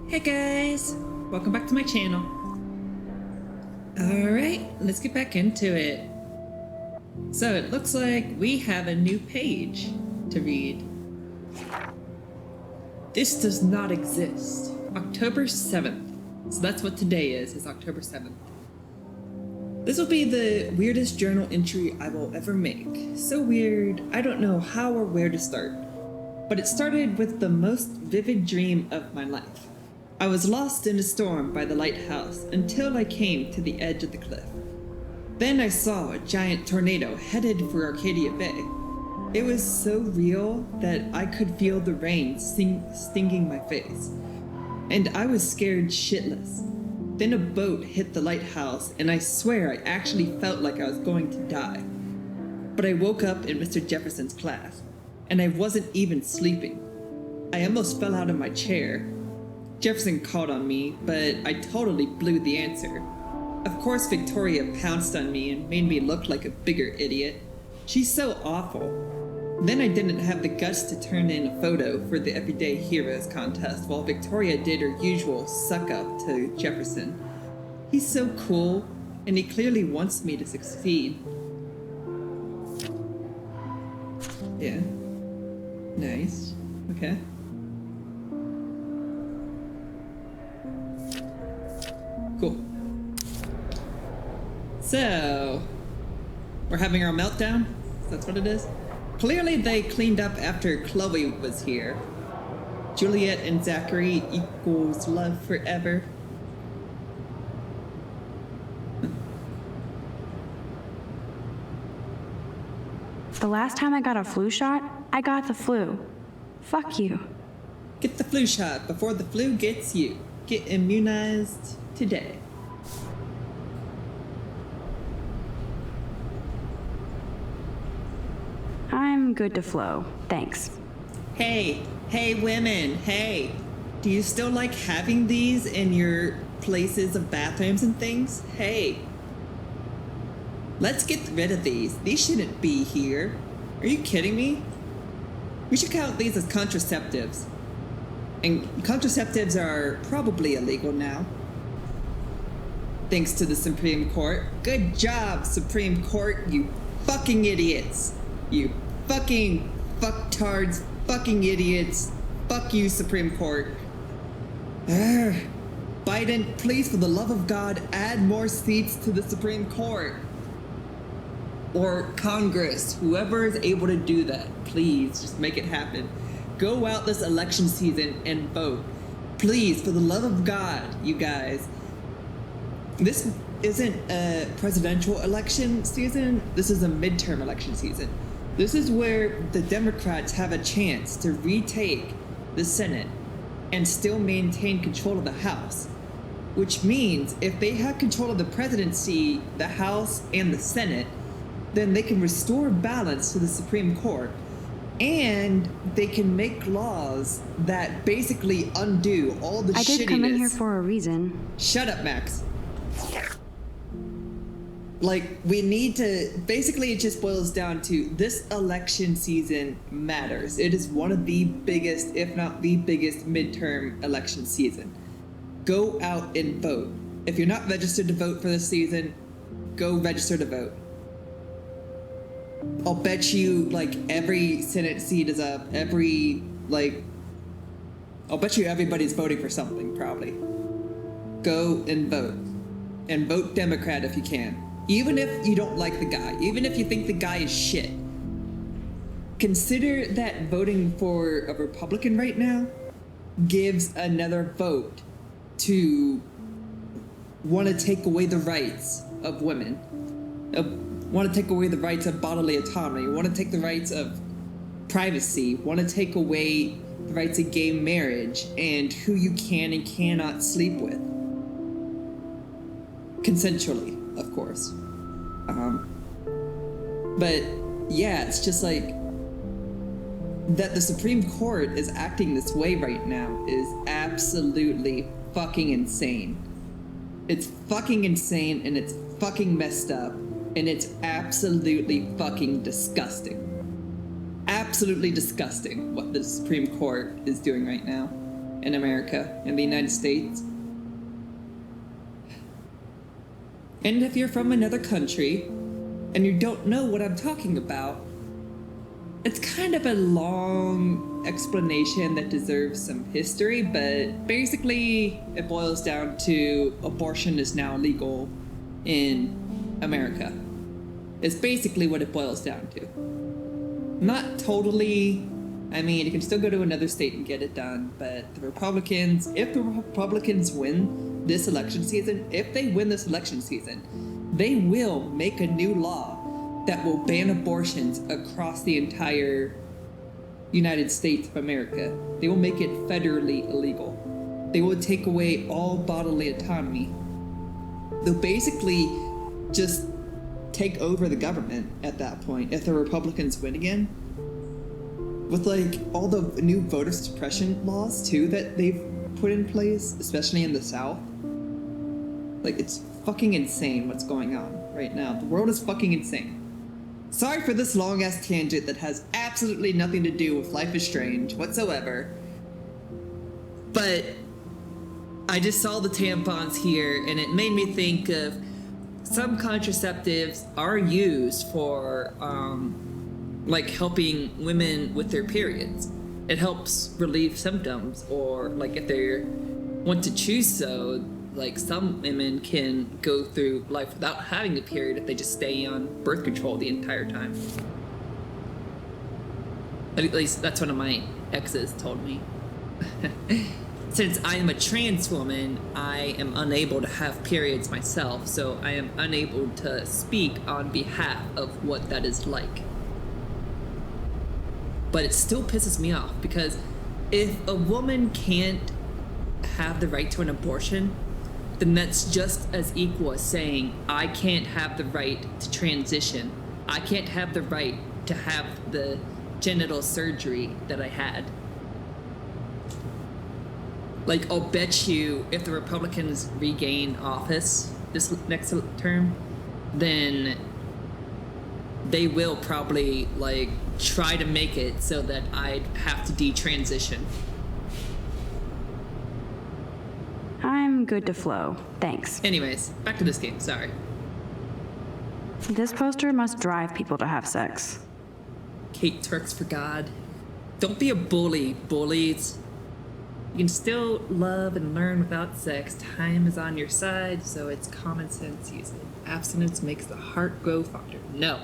Hey guys, welcome back to my channel. Alright, let's get back into it. So it looks like we have a new page to read. This does not exist. October 7th. So that's what today is October 7th. This will be the weirdest journal entry I will ever make. So weird, I don't know how or where to start. But it started with the most vivid dream of my life. I was lost in a storm by the lighthouse until I came to the edge of the cliff. Then I saw a giant tornado headed for Arcadia Bay. It was so real that I could feel the rain stinging my face. And I was scared shitless. Then a boat hit the lighthouse and I swear I actually felt like I was going to die. But I woke up in Mr. Jefferson's class, and I wasn't even sleeping. I almost fell out of my chair. Jefferson called on me, but I totally blew the answer. Of course, Victoria pounced on me and made me look like a bigger idiot. She's so awful. Then I didn't have the guts to turn in a photo for the Everyday Heroes contest while Victoria did her usual suck up to Jefferson. He's so cool, and he clearly wants me to succeed. Yeah. Nice. Okay. Cool. So, we're having our meltdown? That's what it is? Clearly they cleaned up after Chloe was here. Juliet and Zachary equals love forever. The last time I got a flu shot, I got the flu. Fuck you. Get the flu shot before the flu gets you. Get immunized today. I'm good to flow, thanks. Hey women, hey. Do you still like having these in your places of bathrooms and things? Hey. Let's get rid of these. These shouldn't be here. Are you kidding me? We should count these as contraceptives. And contraceptives are probably illegal now. Thanks to the Supreme Court. Good job, Supreme Court, you fucking idiots. You fucking fucktards, fucking idiots. Fuck you, Supreme Court. Biden, please, for the love of God, add more seats to the Supreme Court. Or Congress, whoever is able to do that, please just make it happen. Go out this election season and vote. Please, for the love of God, you guys. This isn't a presidential election season. This is a midterm election season. This is where the Democrats have a chance to retake the Senate and still maintain control of the House. Which means if they have control of the presidency, the House, and the Senate, then they can restore balance to the Supreme Court, and they can make laws that basically undo all the shittiness. I did come in here for a reason. Shut up, Max. Like, we need to... Basically, it just boils down to this election season matters. It is one of the biggest, if not the biggest, midterm election season. Go out and vote. If you're not registered to vote for this season, go register to vote. I'll bet you, like, every Senate seat is up. I'll bet you everybody's voting for something, probably. Go and vote. And vote Democrat if you can. Even if you don't like the guy. Even if you think the guy is shit. Consider that voting for a Republican right now gives another vote to want to take away the rights of women. Want to take away the rights of bodily autonomy, want to take the rights of privacy, want to take away the rights of gay marriage and who you can and cannot sleep with. Consensually, of course. But yeah, it's just like that the Supreme Court is acting this way right now is absolutely fucking insane. It's fucking insane and it's fucking messed up. And it's absolutely fucking disgusting. Absolutely disgusting what the Supreme Court is doing right now. in America, in the United States. And if you're from another country and you don't know what I'm talking about, it's kind of a long explanation that deserves some history, but basically it boils down to abortion is now legal in America. It's basically what it boils down to. Not totally. I mean, you can still go to another state and get it done, but the Republicans, if the Republicans win this election season, they will make a new law that will ban abortions across the entire United States of America. They will make it federally illegal. They will take away all bodily autonomy. They'll basically just take over the government at that point if the Republicans win again. With like all the new voter suppression laws too that they've put in place, especially in the South. Like, it's fucking insane what's going on right now. The world is fucking insane. Sorry for this long ass tangent that has absolutely nothing to do with Life is Strange whatsoever. But I just saw the tampons here and it made me think of some contraceptives are used for like helping women with their periods. It helps relieve symptoms, or like if they want to choose so, like some women can go through life without having a period if they just stay on birth control the entire time. At least that's one of my exes told me. Since I am a trans woman, I am unable to have periods myself, so I am unable to speak on behalf of what that is like. But it still pisses me off, because if a woman can't have the right to an abortion, then that's just as equal as saying I can't have the right to transition. I can't have the right to have the genital surgery that I had. Like, I'll bet you if the Republicans regain office this next term, then they will probably, like, try to make it so that I'd have to detransition. I'm good to flow. Thanks. Anyways, back to this game, sorry. This poster must drive people to have sex. Kate Turks for God. Don't be a bully, bullies. You can still love and learn without sex. Time is on your side, so it's common sense use it. Abstinence makes the heart grow fonder. No.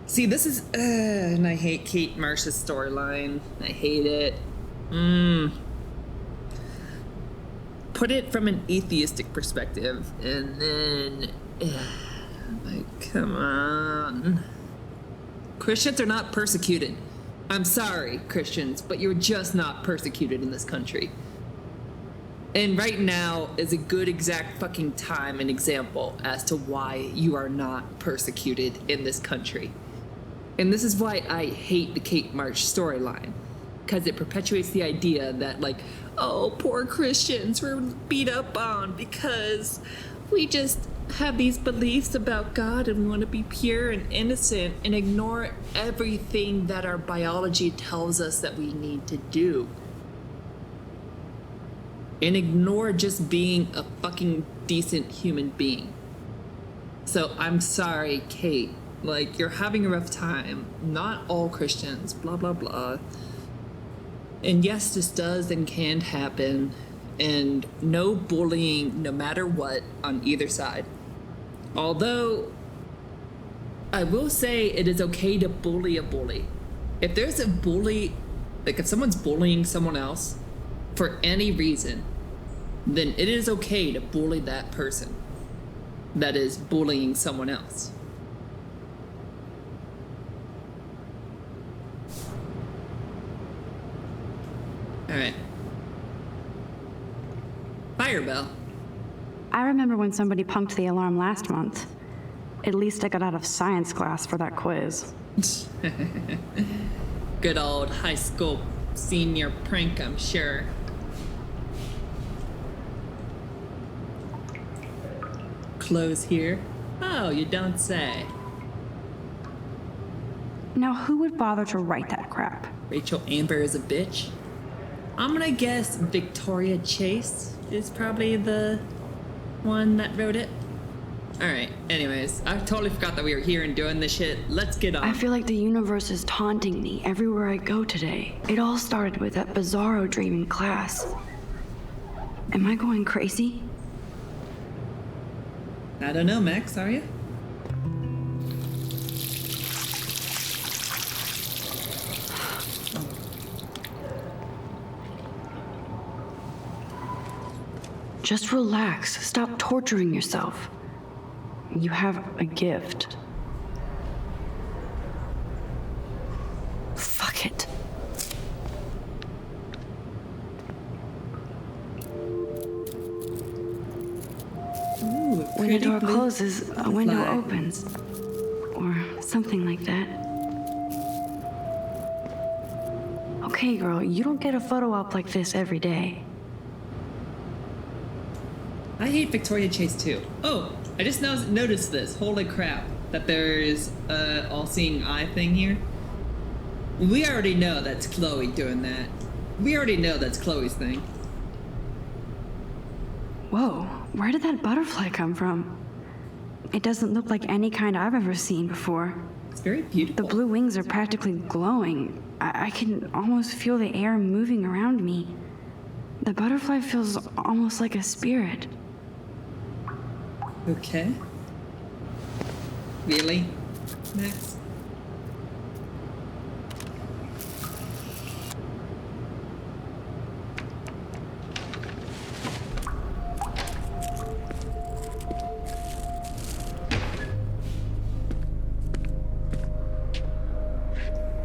See, this is, and I hate Kate Marsh's storyline. I hate it. Put it from an atheistic perspective, and then, like, come on. Christians are not persecuted. I'm sorry, Christians, but you're just not persecuted in this country. And right now is a good exact fucking time and example as to why you are not persecuted in this country. And this is why I hate the Kate Marsh storyline, because it perpetuates the idea that, like, oh, poor Christians were beat up on because we just have these beliefs about God and we want to be pure and innocent and ignore everything that our biology tells us that we need to do. And ignore just being a fucking decent human being. So I'm sorry, Kate. Like, you're having a rough time. Not all Christians, blah, blah, blah. And yes, this does and can happen. And no bullying, no matter what, on either side. Although, I will say it is okay to bully a bully. If there's a bully, like if someone's bullying someone else for any reason, then it is okay to bully that person that is bullying someone else. Alright. Fire bell. I remember when somebody punked the alarm last month. At least I got out of science class for that quiz. Good old high school senior prank, I'm sure. Close here. Oh, you don't say. Now, who would bother to write that crap? Rachel Amber is a bitch. I'm gonna guess Victoria Chase is probably the one that wrote it. Alright, anyways, I totally forgot that we were here and doing this shit. Let's get on. I feel like the universe is taunting me everywhere I go today. It all started with that bizarro dream in class. Am I going crazy? I don't know, Max, are you? Just relax. Stop torturing yourself. You have a gift. Fuck it. Ooh, When a door blue closes, a window flag. opens. Or something like that. Okay, girl, you don't get a photo op like this every day. I hate Victoria Chase too. Oh, I just noticed this. Holy crap. That there's a all-seeing eye thing here. We already know that's Chloe doing that. We already know that's Chloe's thing. Whoa, where did that butterfly come from? It doesn't look like any kind I've ever seen before. It's very The beautiful. blue wings are practically glowing. I can almost feel the air moving around me. The butterfly feels almost like a spirit. Okay. Really, Max?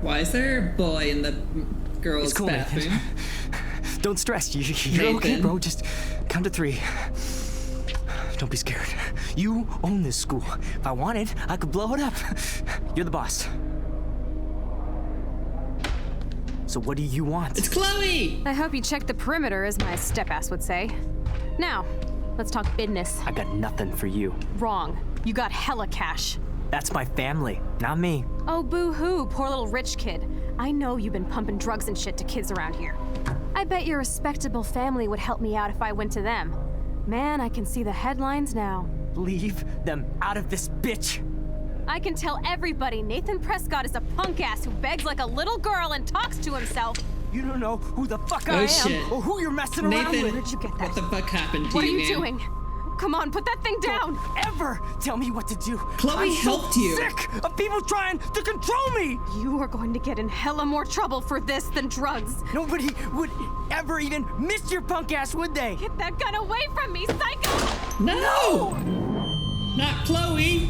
Why is there a boy in the girls' It's cool, bathroom? Nathan. Don't stress. You're okay, Nathan. bro. Just count to 3. Don't be scared. You own this school. If I wanted, I could blow it up. You're the boss. So what do you want? It's Chloe! I hope you checked the perimeter, as my step-ass would say. Now, let's talk business. I got nothing for you. Wrong. You got hella cash. That's my family, not me. Oh, boo-hoo, poor little rich kid. I know you've been pumping drugs and shit to kids around here. I bet your respectable family would help me out if I went to them. Man, I can see the headlines now. Leave them out of this bitch. I can tell everybody Nathan Prescott is a punk ass who begs like a little girl and talks to himself. You don't know who the fuck Oh, I am shit. or who you're messing around Nathan, with. Where'd you get that? what the fuck happened to What are you, you man? doing? Come on, put that thing down! Don't ever tell me what to do. Chloe I'm so helped you. sick of people trying to control me. You are going to get in hella more trouble for this than drugs. Nobody would ever even miss your punk ass, would they? Get that gun away from me, psycho! No! Not Chloe!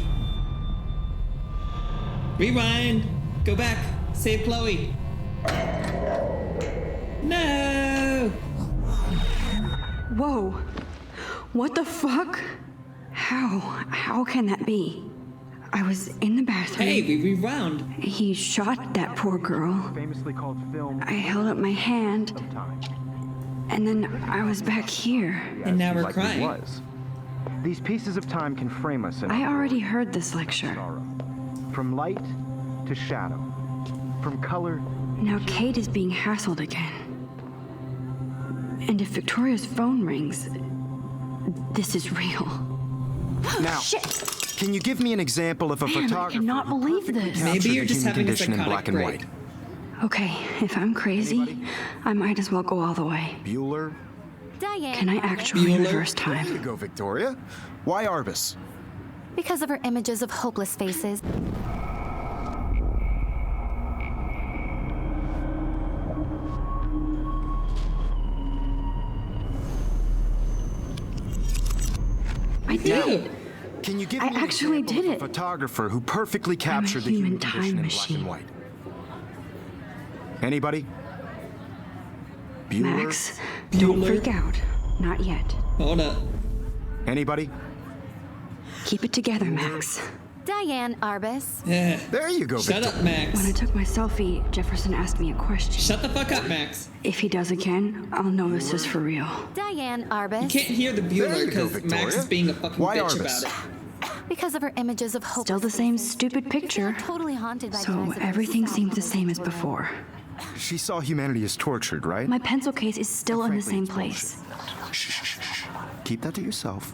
Rewind. Go back. Save Chloe. No! Whoa. What the fuck? How can that be? I was in the bathroom. Hey, we rewound. He shot that poor girl. Famously called film I held up my hand, time. and then I was back here. And now we're Likely crying. was. These pieces of time can frame us in I our already heard this lecture. sorrow. From light to shadow. From color. Now Kate is being hassled again. And if Victoria's phone rings, this is real. Now, Shit! can you give me an example of a Man, I photographer cannot who believe perfectly this. captured Maybe you're the just human having a condition in psychotic black and break. white? Okay, if I'm crazy, I might as well go all the way. Bueller? Diane. Can I actually Bueller? reverse There you time? go, Victoria. Why Arbus? Because of her images of hopeless faces. I did! Can you give I me an actually example did of a it. photographer who perfectly captured the human human condition time in black and machine. white? Anybody? Bueller? Max, don't Bueller? freak out. Not yet. Hold up. Anybody? Keep it together, Max. Diane Arbus. Yeah. There you go, Shut Victoria. up, Max. When I took my selfie, Jefferson asked me a question. Shut the fuck up, Max. If he does again, I'll know this is for real. Diane Arbus. You can't hear the There Bueller you go, because Max Victoria. is being a fucking Why bitch Arbus? about it. Because of her images of hopeless Still the same faces. stupid You feel picture. totally haunted by the So eyes of her everything sad seems the mothers same as as well. before. She saw humanity as tortured, right? My pencil case is still in the Frankly, same it's place. Shh. Keep that to yourself.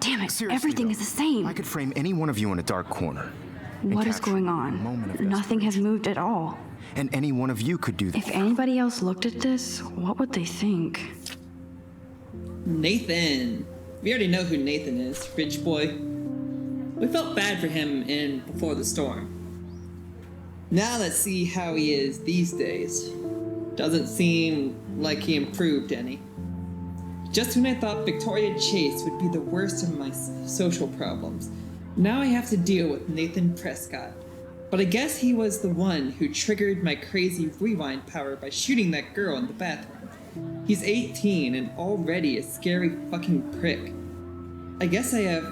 Damn it, Seriously, everything though, is the same. I could frame any one of you in a dark corner. and What is capture going a on? moment of Nothing has desperation. moved at all. And any one of you could do that. If anybody else looked at this, what would they think? Nathan. We already know who Nathan is, rich boy. We felt bad for him in Before the Storm. Now let's see how he is these days. Doesn't seem like he improved any. Just when I thought Victoria Chase would be the worst of my social problems, now I have to deal with Nathan Prescott. But I guess he was the one who triggered my crazy rewind power by shooting that girl in the bathroom. He's 18 and already a scary fucking prick. I guess I have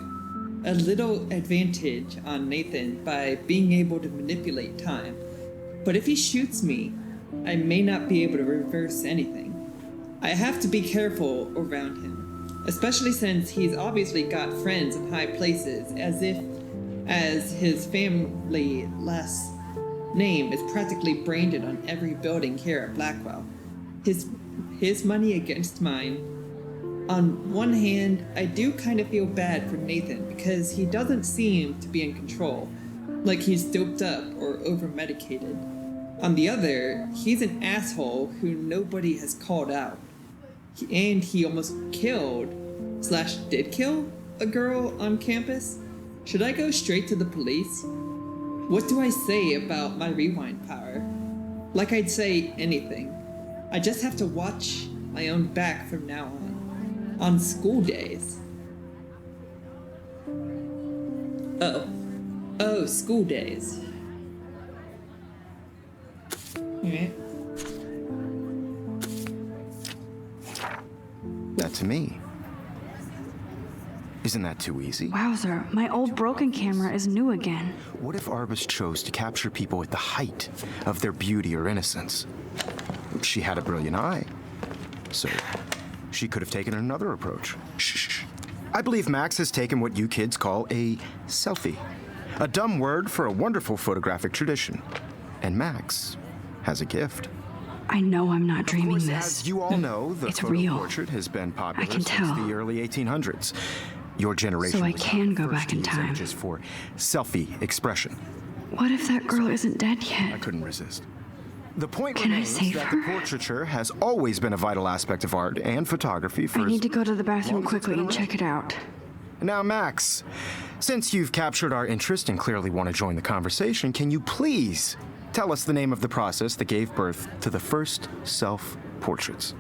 a little advantage on Nathan by being able to manipulate time. But if he shoots me, I may not be able to reverse anything. I have to be careful around him, especially since he's obviously got friends in high places, as his family last name is practically branded on every building here at Blackwell. His money against mine. On one hand, I do kind of feel bad for Nathan because he doesn't seem to be in control, like he's doped up or over-medicated. On the other, he's an asshole who nobody has called out. And he almost killed/did kill a girl on campus. Should I go straight to the police? What do I say about my rewind power? Like I'd say anything. I just have to watch my own back from now on. On school days. Oh, school days. Alright. That to me. Isn't that too easy? Wowzer, my old broken camera is new again. What if Arbus chose to capture people at the height of their beauty or innocence? She had a brilliant eye. So, she could have taken another approach. Shh. I believe Max has taken what you kids call a selfie. A dumb word for a wonderful photographic tradition. And Max has a gift. I know I'm not dreaming Of course, this. as you all know, the It's photo real. portrait has been popular I can since tell. the early 1800s. Your generation So I was not can the go first back to in use time. images for selfie expression. What if that girl isn't dead I yet? couldn't resist. The point Can I remains save that her? the portraiture has always been a vital aspect of art and photography for I need as to go to the bathroom long as it's quickly been and around. check it out. Now, Max, since you've captured our interest and clearly want to join the conversation, can you please tell us the name of the process that gave birth to the first self-portraits?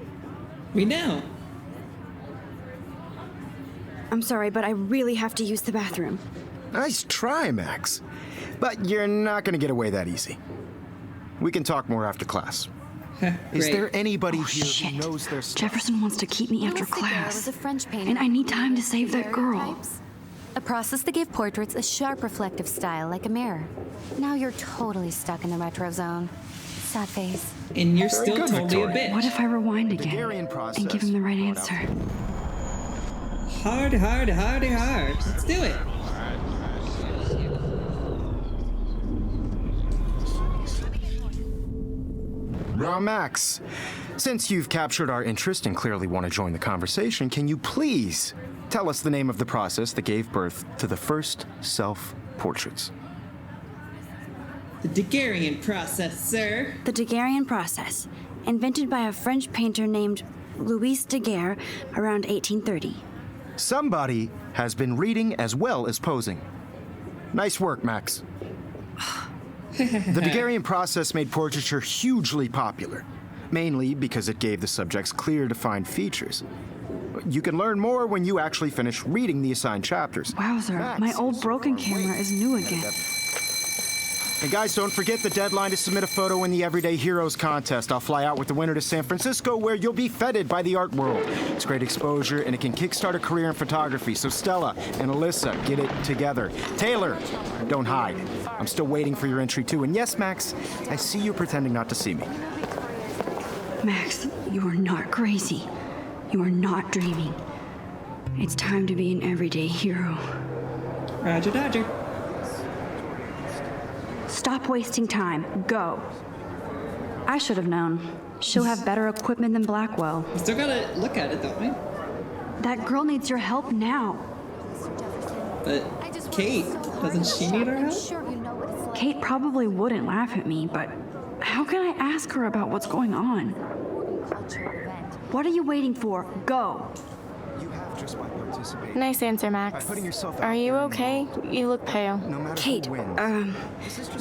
We know. I'm sorry, but I really have to use the bathroom. Nice try, Max. But you're not going to get away that easy. We can talk more after class. Is Great. there anybody Oh, here shit. who knows their stuff? Jefferson wants to keep me after Louis Daguerre class. was a French painter. And I need time to save that girl. Daguerreotypes. A process that gave portraits a sharp reflective style like a mirror. Now you're totally stuck in the retro zone. Sad face. And you're Very still good, totally Victoria. a bitch. What if I rewind Daguerrean again process and give him the right brought out answer? Hard. Let's do it. Now, Max, since you've captured our interest and clearly want to join the conversation, can you please tell us the name of the process that gave birth to the first self-portraits? The Daguerrean process, sir. The Daguerrean process, invented by a French painter named Louis Daguerre around 1830. Somebody has been reading as well as posing. Nice work, Max. The Daguerrean process made portraiture hugely popular, mainly because it gave the subjects clear, defined features. You can learn more when you actually finish reading the assigned chapters. Wowzer, Max, my old broken so far camera away. is new again. And guys, don't forget the deadline to submit a photo in the Everyday Heroes contest. I'll fly out with the winner to San Francisco, where you'll be feted by the art world. It's great exposure, and it can kickstart a career in photography. So Stella and Alyssa, get it together. Taylor, don't hide. I'm still waiting for your entry, too. And yes, Max, I see you pretending not to see me. Max, you are not crazy. You are not dreaming. It's time to be an everyday hero. Roger Dodger. Stop wasting time. Go. I should have known. She'll have better equipment than Blackwell. We still gotta look at it, don't we? That girl needs your help now. But Kate, doesn't she need our help? Kate probably wouldn't laugh at me, but how can I ask her about what's going on? What are you waiting for? Go. You have just by participating. Nice answer, Max. By putting yourself Are out you there, okay? You look pale. No matter Kate, who wins,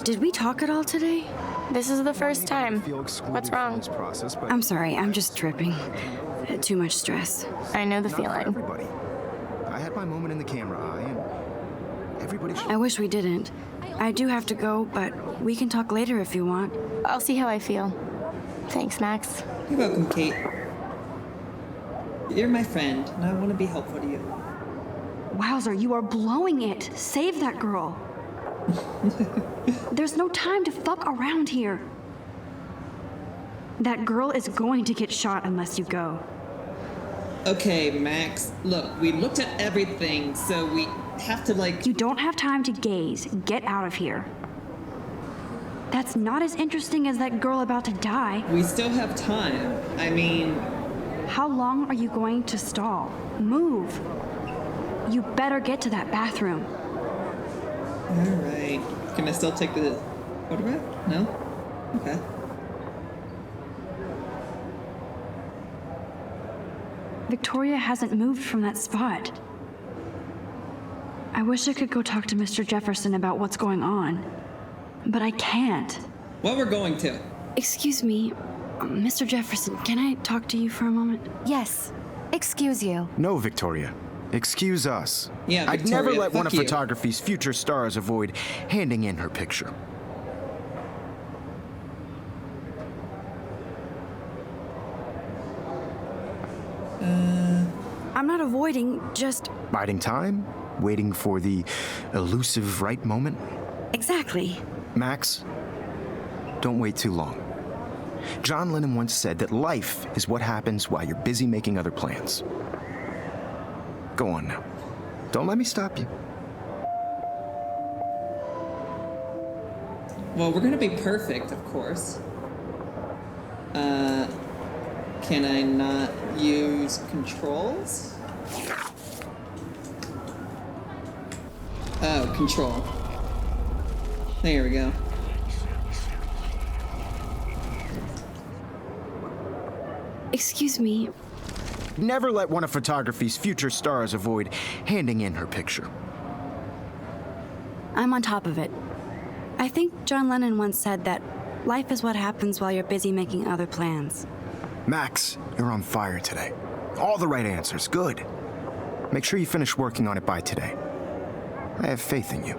did we talk at all today? This is the first time. feel excluded What's from wrong? this process, but I'm sorry, I'm just tripping. Too much stress. I know the not for feeling. everybody. I had my moment in the camera eye, and everybody should. I wish we didn't. I do have to go, but we can talk later if you want. I'll see how I feel. Thanks, Max. You're welcome, Kate. You're my friend, and I want to be helpful to you. Wowzer, you are blowing it. Save that girl. There's no time to fuck around here. That girl is going to get shot unless you go. Okay, Max. Look, we looked at everything, so we have to, like... You don't have time to gaze. Get out of here. That's not as interesting as that girl about to die. We still have time. I mean... How long are you going to stall? Move. You better get to that bathroom. Alright. Can I still take the photograph? No? Okay. Victoria hasn't moved from that spot. I wish I could go talk to Mr. Jefferson about what's going on, but I can't. Well, we're going to. Excuse me, Mr. Jefferson, can I talk to you for a moment? Yes. Excuse you. No, Victoria. Excuse us. Yeah, I'd never Victoria, let one of fuck you. photography's future stars avoid handing in her picture. I'm not avoiding, just... Biding time? Waiting for the elusive right moment? Exactly. Max, don't wait too long. John Lennon once said that life is what happens while you're busy making other plans. Go on now. Don't let me stop you. Well, we're gonna be perfect, of course. Can I not use controls? Oh, control. There we go. Excuse me, Never let one of photography's future stars avoid handing in her picture. I'm on top of it. I think John Lennon once said that life is what happens while you're busy making other plans. Max, you're on fire today. All the right answers. Good. Make sure you finish working on it by today. I have faith in you.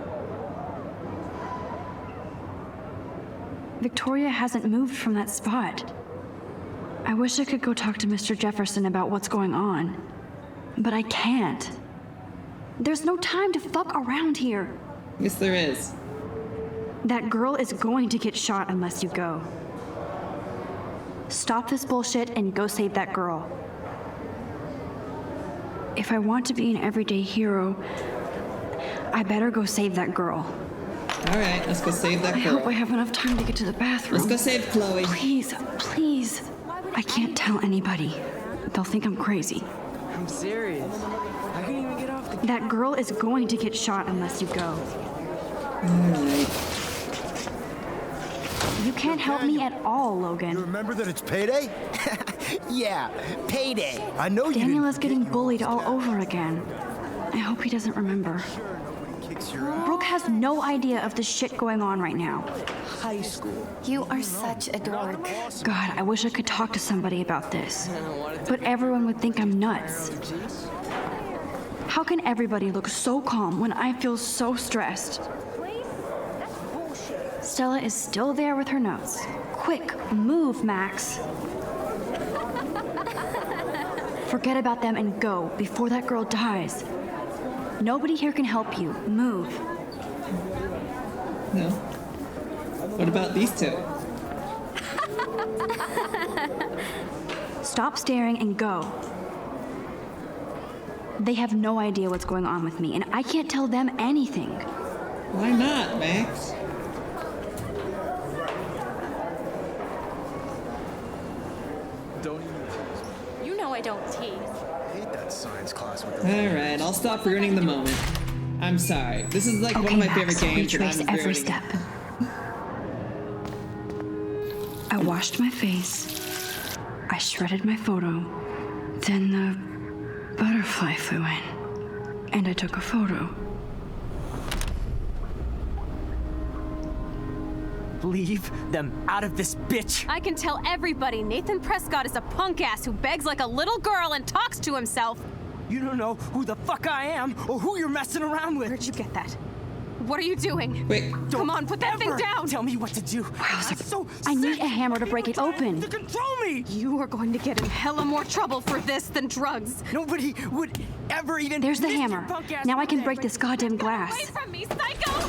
Victoria hasn't moved from that spot. I wish I could go talk to Mr. Jefferson about what's going on, but I can't. There's no time to fuck around here. Yes, there is. That girl is going to get shot unless you go. Stop this bullshit and go save that girl. If I want to be an everyday hero, I better go save that girl. Alright, let's go save that I hope I girl. have enough time to get to the bathroom. Let's go save Chloe. Please, please. I can't tell anybody. They'll think I'm crazy. I'm serious. I couldn't even get off the... That girl is going to get shot unless you go. You can't help me at all, Logan. remember that it's payday? Yeah, payday. I know you Daniel didn't is getting forget you bullied almost all got over again. I hope he doesn't remember. kicks your ass. Brooke has no idea of the shit going on right now. High school. You are such a dork. God, I wish I could talk to somebody about this. But everyone would think I'm nuts. How can everybody look so calm when I feel so stressed? Stella is still there with her notes. Quick, move, Max. Forget about them and go before that girl dies. Nobody here can help you. Move. No. What about these two? Stop staring and go. They have no idea what's going on with me, and I can't tell them anything. Why not, Max? I don't tease. I hate that science class with Alright, I'll stop ruining the moment. I'm sorry. This is like one of my favorite games, and I'm retrace every ruining step. I washed my face. I shredded my photo. Then the butterfly flew in, and I took a photo. Leave them out of this, bitch! I can tell everybody Nathan Prescott is a punk ass who begs like a little girl and talks to himself. You don't know who the fuck I am or who you're messing around with. Where'd you get that? What are you doing? Wait, Come on, put that thing Ever down! Tell me what to do. I'm so I need sick a hammer to of break it people trying open. To control me. You are going to get in hella more trouble for this than drugs. Nobody would ever even. There's the miss your hammer. punk ass Now I can one break day. this goddamn Away glass. from me, psycho!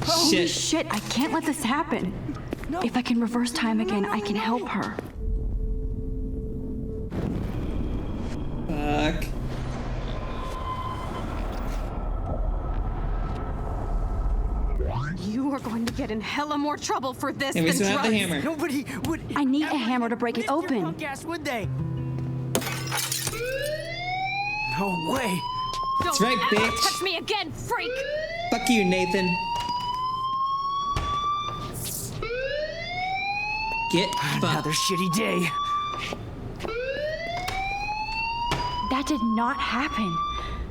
Holy shit. shit, I can't let this happen. No. If I can reverse time again, I can help her. Fuck. You are going to get in hella more trouble for this And we than still have drugs. the hammer. Nobody would. I need a ever hammer to break it miss your open. Punk ass, would they? No way. That's right, Don't ever bitch. touch me again, freak! Fuck you, Nathan. Get Another fucked. shitty day. That did not happen.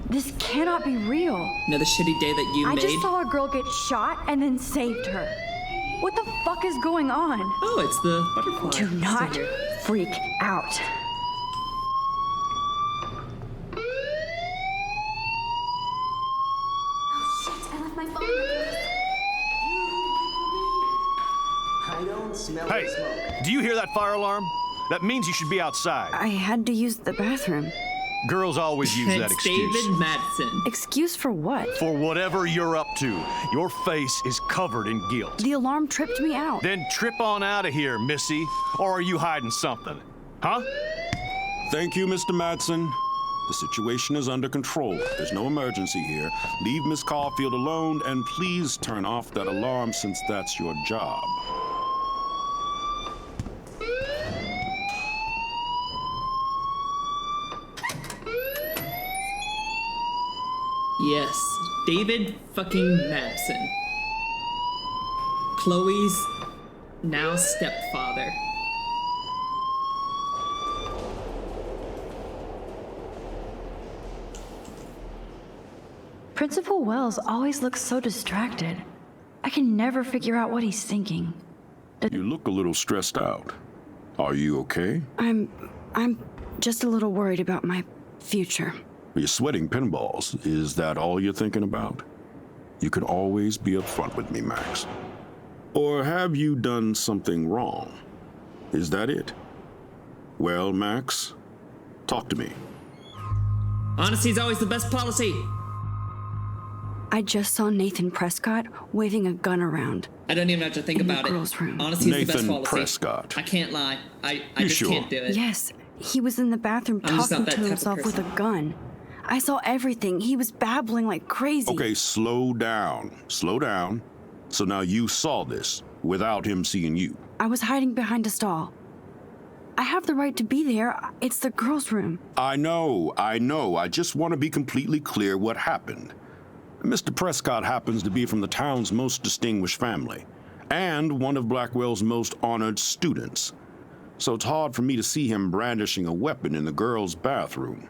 This cannot be real. Another shitty day that you I made. just saw a girl get shot and then saved her. What the fuck is going on? Oh, it's the butterfly. Do Still not here. freak out. Hey, do you hear that fire alarm? That means you should be outside. I had to use the bathroom. Girls always use that It's excuse. David Madsen. Excuse for what? For whatever you're up to, your face is covered in guilt. The alarm tripped me out. Then trip on out of here, Missy. Or are you hiding something? Huh? Thank you, Mr. Madsen. The situation is under control. There's no emergency here. Leave Miss Caulfield alone, and please turn off that alarm since that's your job. Yes, David fucking Madsen. Chloe's now stepfather. Principal Wells always looks so distracted. I can never figure out what he's thinking. You look a little stressed out. Are you okay? I'm just a little worried about my future. You're sweating pinballs. Is that all you're thinking about? You can always be upfront with me, Max. Or have you done something wrong? Is that it? Well, Max, talk to me. Honesty is always the best policy. I just saw Nathan Prescott waving a gun around. I don't even have to think In the about it. girls' room. Honesty is the best Nathan policy. Prescott. I can't lie. I You just sure? can't do it. Yes, he was in the bathroom I'm just talking not that to type of himself with a person. gun. I saw everything. He was babbling like crazy. Okay, slow down. Slow down. So now you saw this without him seeing you. I was hiding behind a stall. I have the right to be there. It's the girls' room. I know. I just want to be completely clear what happened. Mr. Prescott happens to be from the town's most distinguished family, and one of Blackwell's most honored students. So it's hard for me to see him brandishing a weapon in the girls' bathroom.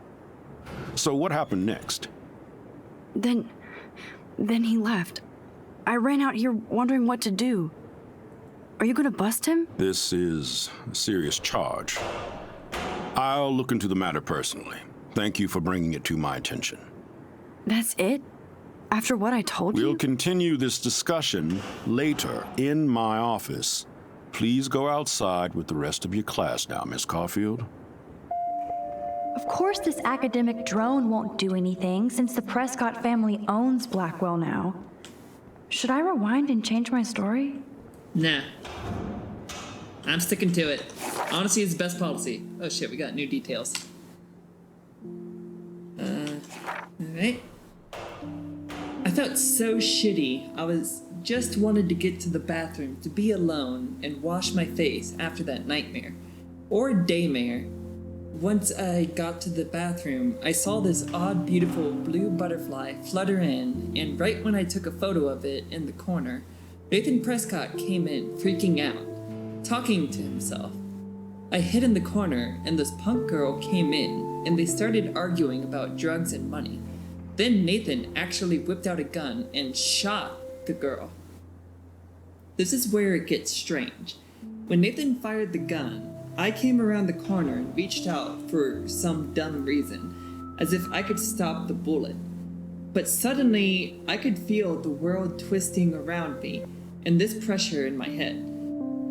So what happened next? Then he left. I ran out here wondering what to do. Are you gonna bust him? This is a serious charge. I'll look into the matter personally. Thank you for bringing it to my attention. That's it? After what I told We'll you? continue this discussion later in my office. Please go outside with the rest of your class now, Miss Caulfield. Of course this academic drone won't do anything since the Prescott family owns Blackwell now. Should I rewind and change my story? Nah. I'm sticking to it. Honesty is the best policy. Oh shit, we got new details. Alright. I felt so shitty. I was just wanted to get to the bathroom, to be alone, and wash my face after that nightmare. Or daymare. Once I got to the bathroom, I saw this odd, beautiful blue butterfly flutter in, and right when I took a photo of it in the corner, Nathan Prescott came in, freaking out, talking to himself. I hid in the corner, and this punk girl came in, and they started arguing about drugs and money. Then Nathan actually whipped out a gun and shot the girl. This is where it gets strange. When Nathan fired the gun, I came around the corner and reached out for some dumb reason, as if I could stop the bullet. But suddenly, I could feel the world twisting around me and this pressure in my head.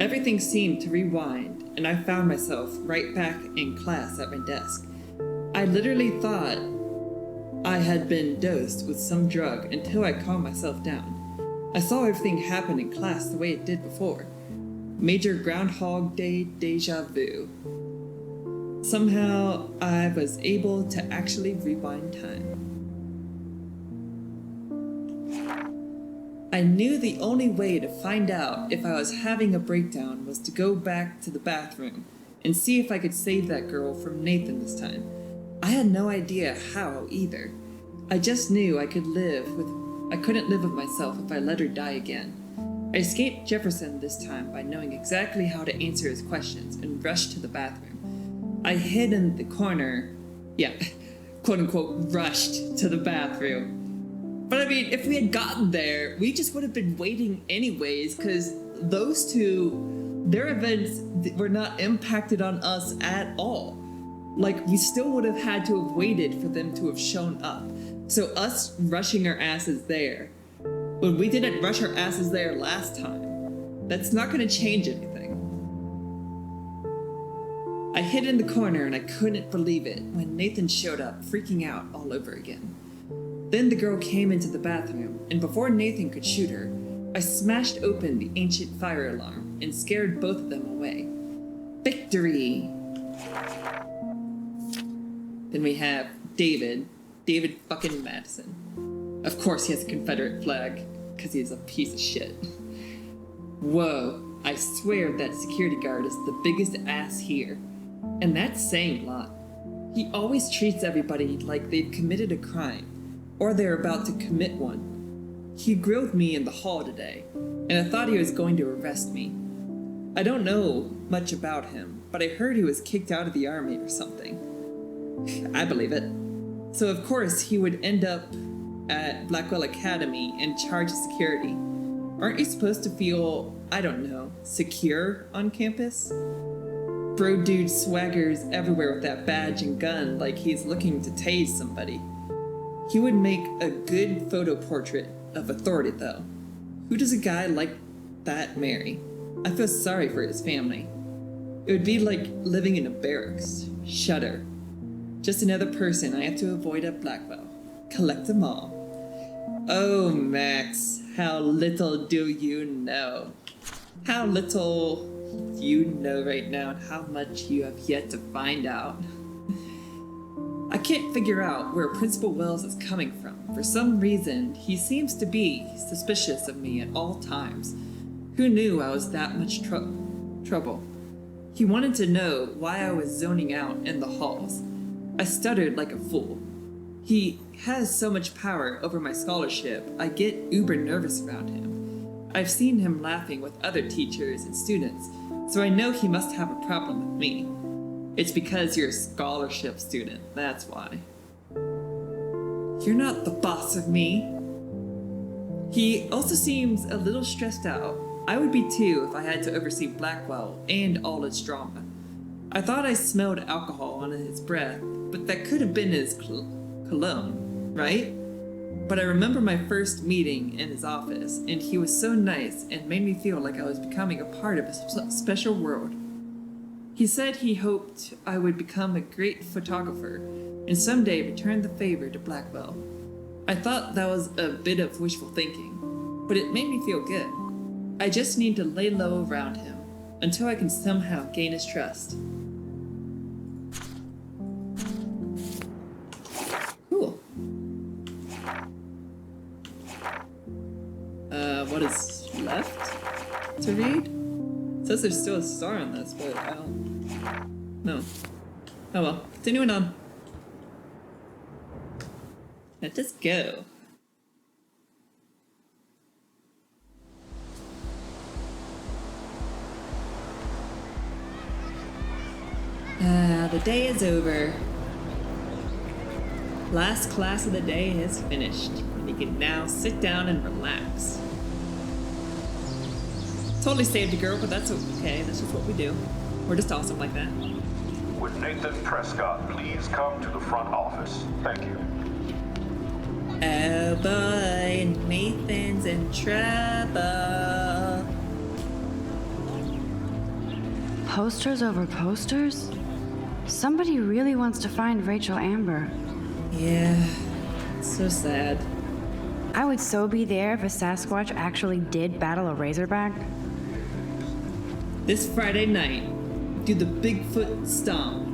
Everything seemed to rewind, and I found myself right back in class at my desk. I literally thought I had been dosed with some drug until I calmed myself down. I saw everything happen in class the way it did before. Major Groundhog Day deja vu. Somehow, I was able to actually rewind time. I knew the only way to find out if I was having a breakdown was to go back to the bathroom and see if I could save that girl from Nathan this time. I had no idea how either. I just knew I couldn't live with myself if I let her die again. I escaped Jefferson this time by knowing exactly how to answer his questions and rushed to the bathroom. I hid in the corner, quote unquote, rushed to the bathroom. But I mean, if we had gotten there, we just would have been waiting anyways, because those two, their events were not impacted on us at all. Like, we still would have had to have waited for them to have shown up. So us rushing our asses there, when we didn't rush our asses there last time, that's not going to change anything. I hid in the corner and I couldn't believe it when Nathan showed up, freaking out all over again. Then the girl came into the bathroom, and before Nathan could shoot her, I smashed open the ancient fire alarm and scared both of them away. Victory! Then we have David fucking Madison. Of course he has a Confederate flag, because he's a piece of shit. Whoa, I swear that security guard is the biggest ass here. And that's saying a lot. He always treats everybody like they've committed a crime, or they're about to commit one. He grilled me in the hall today, and I thought he was going to arrest me. I don't know much about him, but I heard he was kicked out of the army or something. I believe it. So of course he would end up at Blackwell Academy in charge of security. Aren't you supposed to feel, I don't know, secure on campus? Bro dude swaggers everywhere with that badge and gun like he's looking to tase somebody. He would make a good photo portrait of authority though. Who does a guy like that marry? I feel sorry for his family. It would be like living in a barracks. Shudder. Just another person I have to avoid at Blackwell. Collect them all. Oh, Max, how little do you know? How little you know right now and how much you have yet to find out. I can't figure out where Principal Wells is coming from. For some reason, he seems to be suspicious of me at all times. Who knew I was that much trouble? He wanted to know why I was zoning out in the halls. I stuttered like a fool. He has so much power over my scholarship, I get uber nervous around him. I've seen him laughing with other teachers and students, so I know he must have a problem with me. It's because you're a scholarship student, that's why. You're not the boss of me. He also seems a little stressed out. I would be too if I had to oversee Blackwell and all its drama. I thought I smelled alcohol on his breath, but that could have been his cologne, right? But I remember my first meeting in his office, and he was so nice and made me feel like I was becoming a part of a special world. He said he hoped I would become a great photographer and someday return the favor to Blackwell. I thought that was a bit of wishful thinking, but it made me feel good. I just need to lay low around him until I can somehow gain his trust. Cool. What is left to read? It says there's still a star on this, but I don't know. Oh well, continuing on. Let us go. The day is over. Last class of the day has finished, and you can now sit down and relax. Totally saved a girl, but that's okay. That's just what we do. We're just awesome like that. Would Nathan Prescott please come to the front office? Thank you. Oh boy, Nathan's in trouble. Posters over posters? Somebody really wants to find Rachel Amber. Yeah, it's so sad. I would so be there if a Sasquatch actually did battle a Razorback. This Friday night, do the Bigfoot Stomp.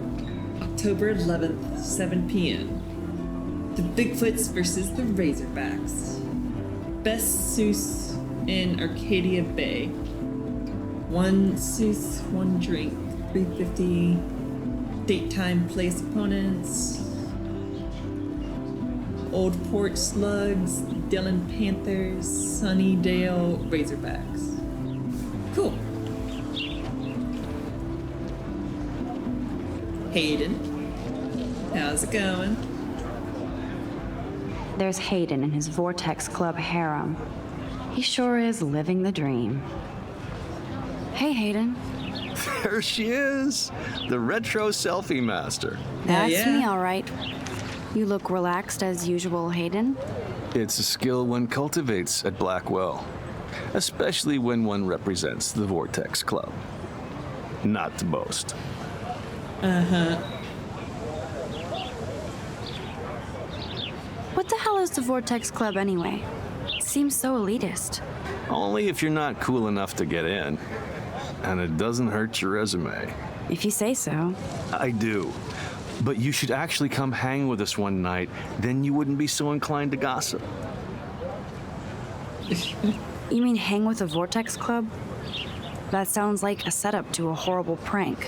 October 11th, 7 p.m. The Bigfoots versus the Razorbacks. Best Seuss in Arcadia Bay. 1 Seuss, 1 drink, $3.50. Date, time, place, opponents. Old Port Slugs, Dillon Panthers, Sunnydale Razorbacks. Cool. Hayden, how's it going? There's Hayden and his Vortex Club harem. He sure is living the dream. Hey, Hayden. There she is, the retro selfie master. That's me, all right. You look relaxed as usual, Hayden. It's a skill one cultivates at Blackwell, especially when one represents the Vortex Club. Not to boast. What the hell is the Vortex Club anyway? Seems so elitist. Only if you're not cool enough to get in. And it doesn't hurt your resume. If you say so. I do. But you should actually come hang with us one night, then you wouldn't be so inclined to gossip. You mean hang with the Vortex Club? That sounds like a setup to a horrible prank.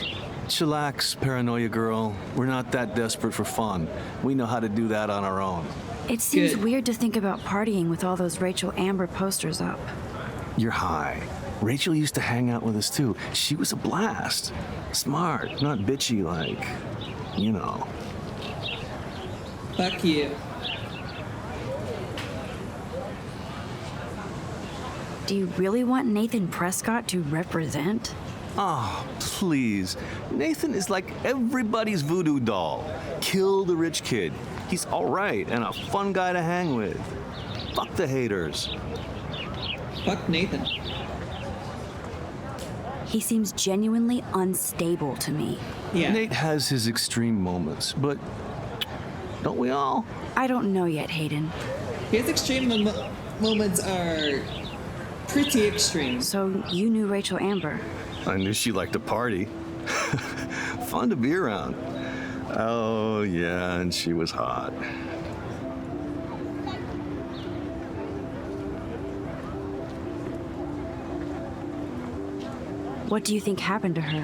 Chillax, paranoia girl. We're not that desperate for fun. We know how to do that on our own. It seems weird to think about partying with all those Rachel Amber posters up. You're high. Rachel used to hang out with us too. She was a blast. Smart, not bitchy like, you know. Fuck you. Do you really want Nathan Prescott to represent? Oh, please. Nathan is like everybody's voodoo doll. Kill the rich kid. He's all right and a fun guy to hang with. Fuck the haters. Fuck Nathan. He seems genuinely unstable to me. Yeah. Nate has his extreme moments, but don't we all? I don't know yet, Hayden. His extreme moments are pretty extreme. So you knew Rachel Amber? I knew she liked to party. Fun to be around. Oh, yeah, and she was hot. What do you think happened to her?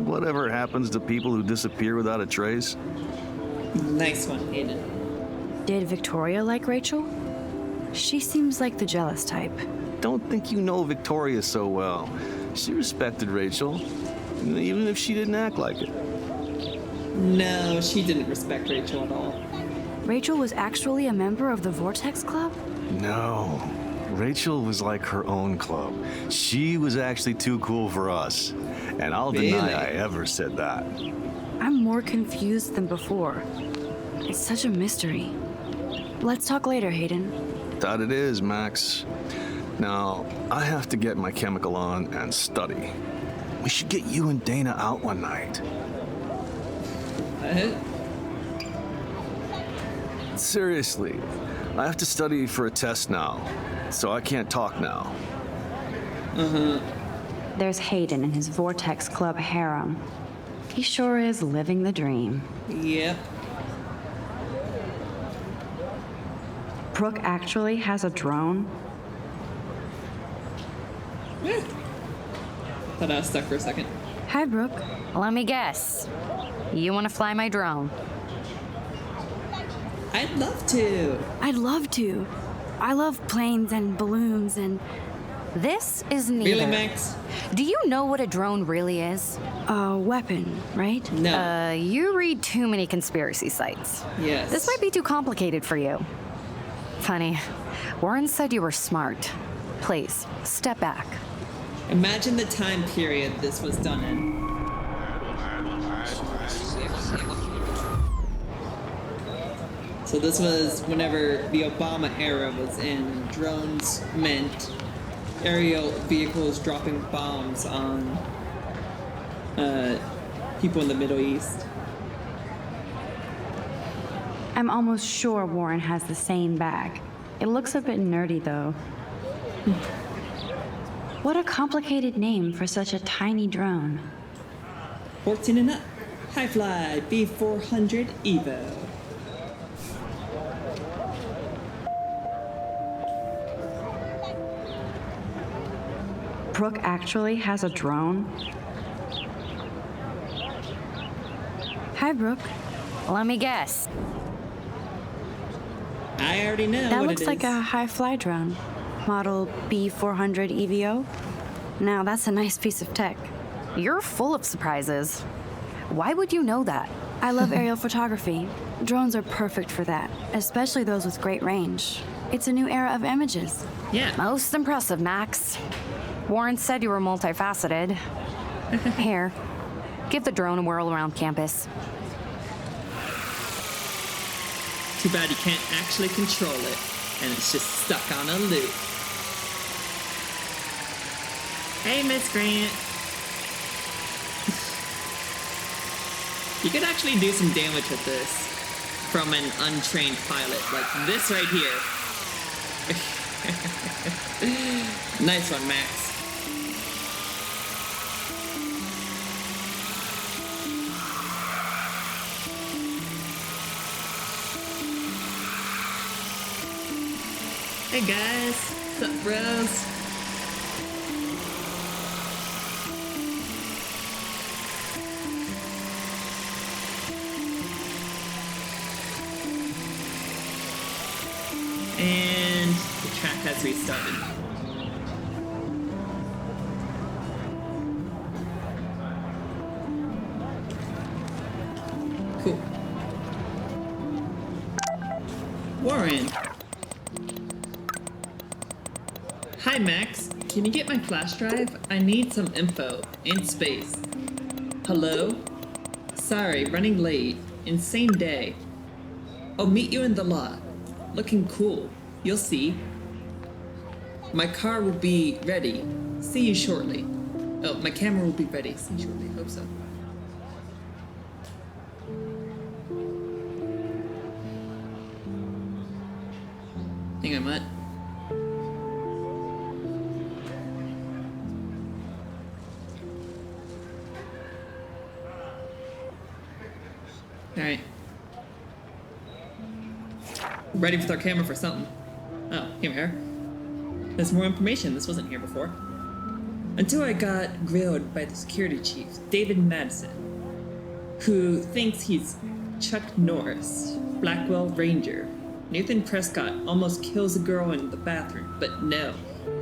Whatever happens to people who disappear without a trace. Nice one, Hayden. Did Victoria like Rachel? She seems like the jealous type. Don't think you know Victoria so well. She respected Rachel, even if she didn't act like it. No, she didn't respect Rachel at all. Rachel was actually a member of the Vortex Club? No. Rachel was like her own club. She was actually too cool for us. And I'll deny I ever said that. I'm more confused than before. It's such a mystery. Let's talk later, Hayden. That it is, Max. Now, I have to get my chemical on and study. We should get you and Dana out one night. Seriously, I have to study for a test now, so I can't talk now. There's Hayden and his Vortex Club harem. He sure is living the dream. Yep. Brooke actually has a drone? Thought I was stuck for a second. Hi, Brooke. Let me guess. You want to fly my drone? I'd love to. I'd love to. I love planes and balloons and... This is neither. Really, Max? Do you know what a drone really is? A weapon, right? No. You read too many conspiracy sites. Yes. This might be too complicated for you. Funny. Warren said you were smart. Please, step back. Imagine the time period this was done in. So this was whenever the Obama era was in. Drones meant aerial vehicles dropping bombs on people in the Middle East. I'm almost sure Warren has the same bag. It looks a bit nerdy, though. What a complicated name for such a tiny drone. 14 and up. High Fly B400 Evo. Brooke actually has a drone? Hi, Brooke. Let me guess. I already know That what looks it like is. a high-fly drone. Model B400 EVO. Now, that's a nice piece of tech. You're full of surprises. Why would you know that? I love aerial photography. Drones are perfect for that, especially those with great range. It's a new era of images. Yeah. Most impressive, Max. Warren said you were multifaceted. Here, give the drone a whirl around campus. Too bad you can't actually control it, and it's just stuck on a loop. Hey, Miss Grant. You could actually do some damage with this from an untrained pilot, like this right here. Nice one, Max. Hey guys, what's up, bros? And the track has restarted. Cool. Warren. Hi, Max. Can you get my flash drive? I need some info. In space. Hello? Sorry, running late. Insane day. I'll meet you in the lot. Looking cool. You'll see. My car will be ready. See you shortly. Oh, my camera will be ready. See you shortly. Hope so. Hang on, what? Alright. Ready with our camera for something. Oh, here. There's more information. This wasn't here before. Until I got grilled by the security chief, David Madison, who thinks he's Chuck Norris, Blackwell Ranger. Nathan Prescott almost kills a girl in the bathroom, but no,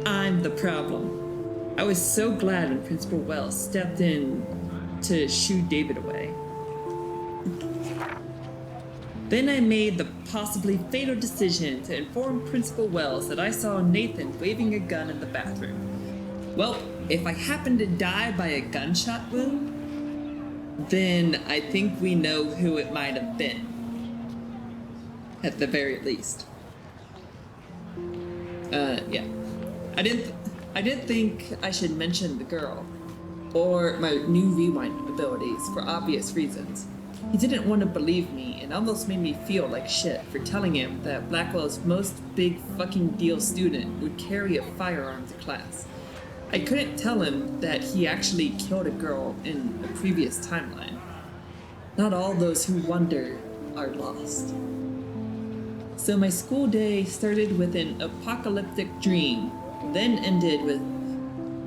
I'm the problem. I was so glad when Principal Wells stepped in to shoo David away. Then I made the possibly fatal decision to inform Principal Wells that I saw Nathan waving a gun in the bathroom. Well, if I happen to die by a gunshot wound, then I think we know who it might have been. At the very least. Yeah. I didn't think I should mention the girl, or my new rewind abilities for obvious reasons. He didn't want to believe me and almost made me feel like shit for telling him that Blackwell's most big fucking deal student would carry a firearm to class. I couldn't tell him that he actually killed a girl in a previous timeline. Not all those who wonder are lost. So my school day started with an apocalyptic dream, then ended with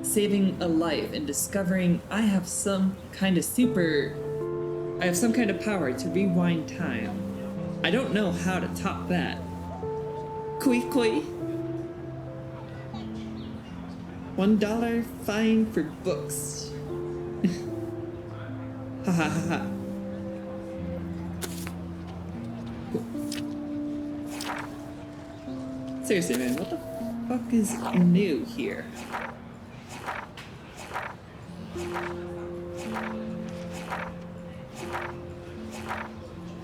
saving a life and discovering I have some kind of power to rewind time. I don't know how to top that. Kui kui. $1 fine for books. Ha ha ha ha. Cool. Seriously, man, what the fuck is new here?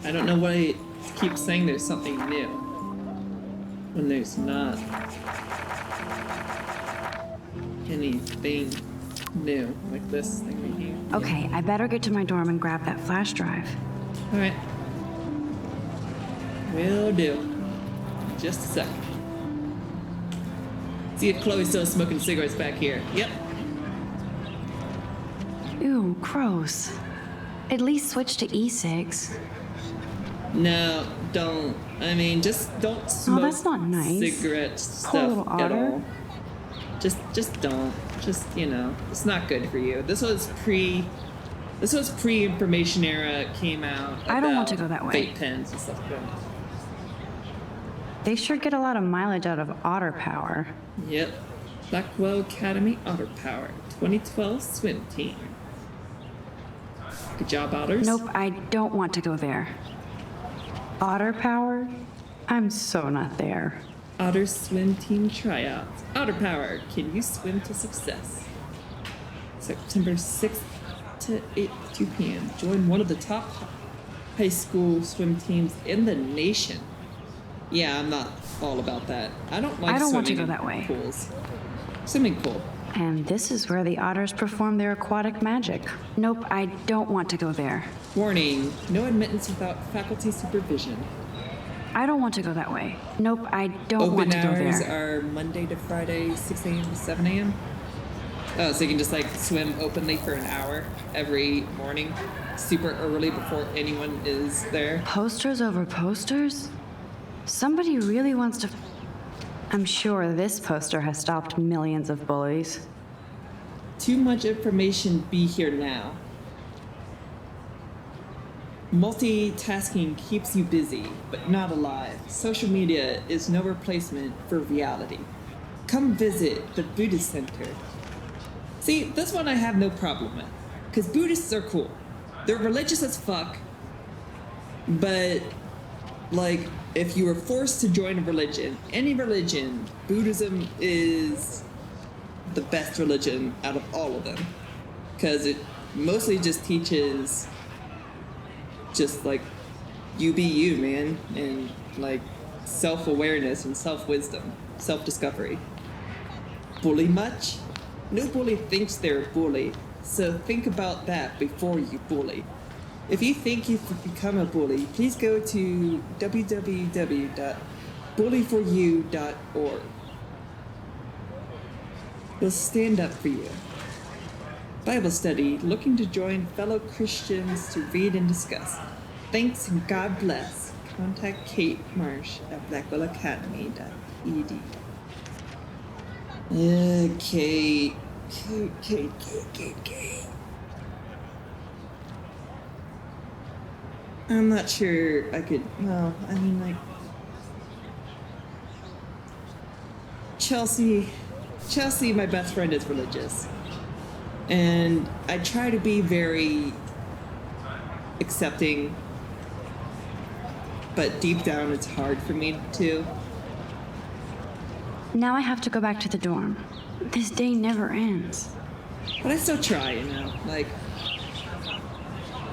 I don't know why it keeps saying there's something new when there's not anything new, like this thing right here. Okay, I better get to my dorm and grab that flash drive. Alright. Will do. Just a second. See if Chloe's still smoking cigarettes back here. Yep. Ew, gross. At least switch to e-cigs. No, don't. I mean, just don't smoke that's not nice. cigarette Poor stuff little at otter. all. Just don't. Just, you know, it's not good for you. This was pre-information era came out. I don't want about to go that way. Vape pens and stuff. They sure get a lot of mileage out of otter power. Yep. Blackwell Academy Otter Power 2012 swim team. Good job, Otters. Nope, I don't want to go there. Otter power? I'm so not there. Otter swim team tryouts. Otter Power, can you swim to success? September 6th to 2 p.m. Join one of the top high school swim teams in the nation. Yeah, I'm not all about that. I don't like swimming want to go in that way. pools. Swimming pool. And this is where the otters perform their aquatic magic. Nope, I don't want to go there. Warning, no admittance without faculty supervision. I don't want to go that way. Nope, I don't want to go Open hours there. are Monday to Friday, 6 a.m. to 7 a.m. Oh, so you can just like swim openly for an hour every morning, super early before anyone is there. Posters over posters? Somebody really wants to... I'm sure this poster has stopped millions of bullies. Too much information, be here now. Multitasking keeps you busy, but not alive. Social media is no replacement for reality. Come visit the Buddhist Center. See, this one I have no problem with, because Buddhists are cool. They're religious as fuck, but, like, if you were forced to join a religion, any religion, Buddhism is the best religion out of all of them. Because it mostly just teaches just like you be you, man, and like self-awareness and self-wisdom, self-discovery. Bully much? No bully thinks they're a bully, so think about that before you bully. If you think you could become a bully, please go to www.bullyforyou.org. We'll stand up for you. Bible study, looking to join fellow Christians to read and discuss. Thanks and God bless. Contact Kate Marsh at blackwellacademy.edu. Kate. I'm not sure I could, well, I mean, like, Chelsea, my best friend, is religious. And I try to be very accepting, but deep down it's hard for me to. Now I have to go back to the dorm. This day never ends. But I still try, you know, like,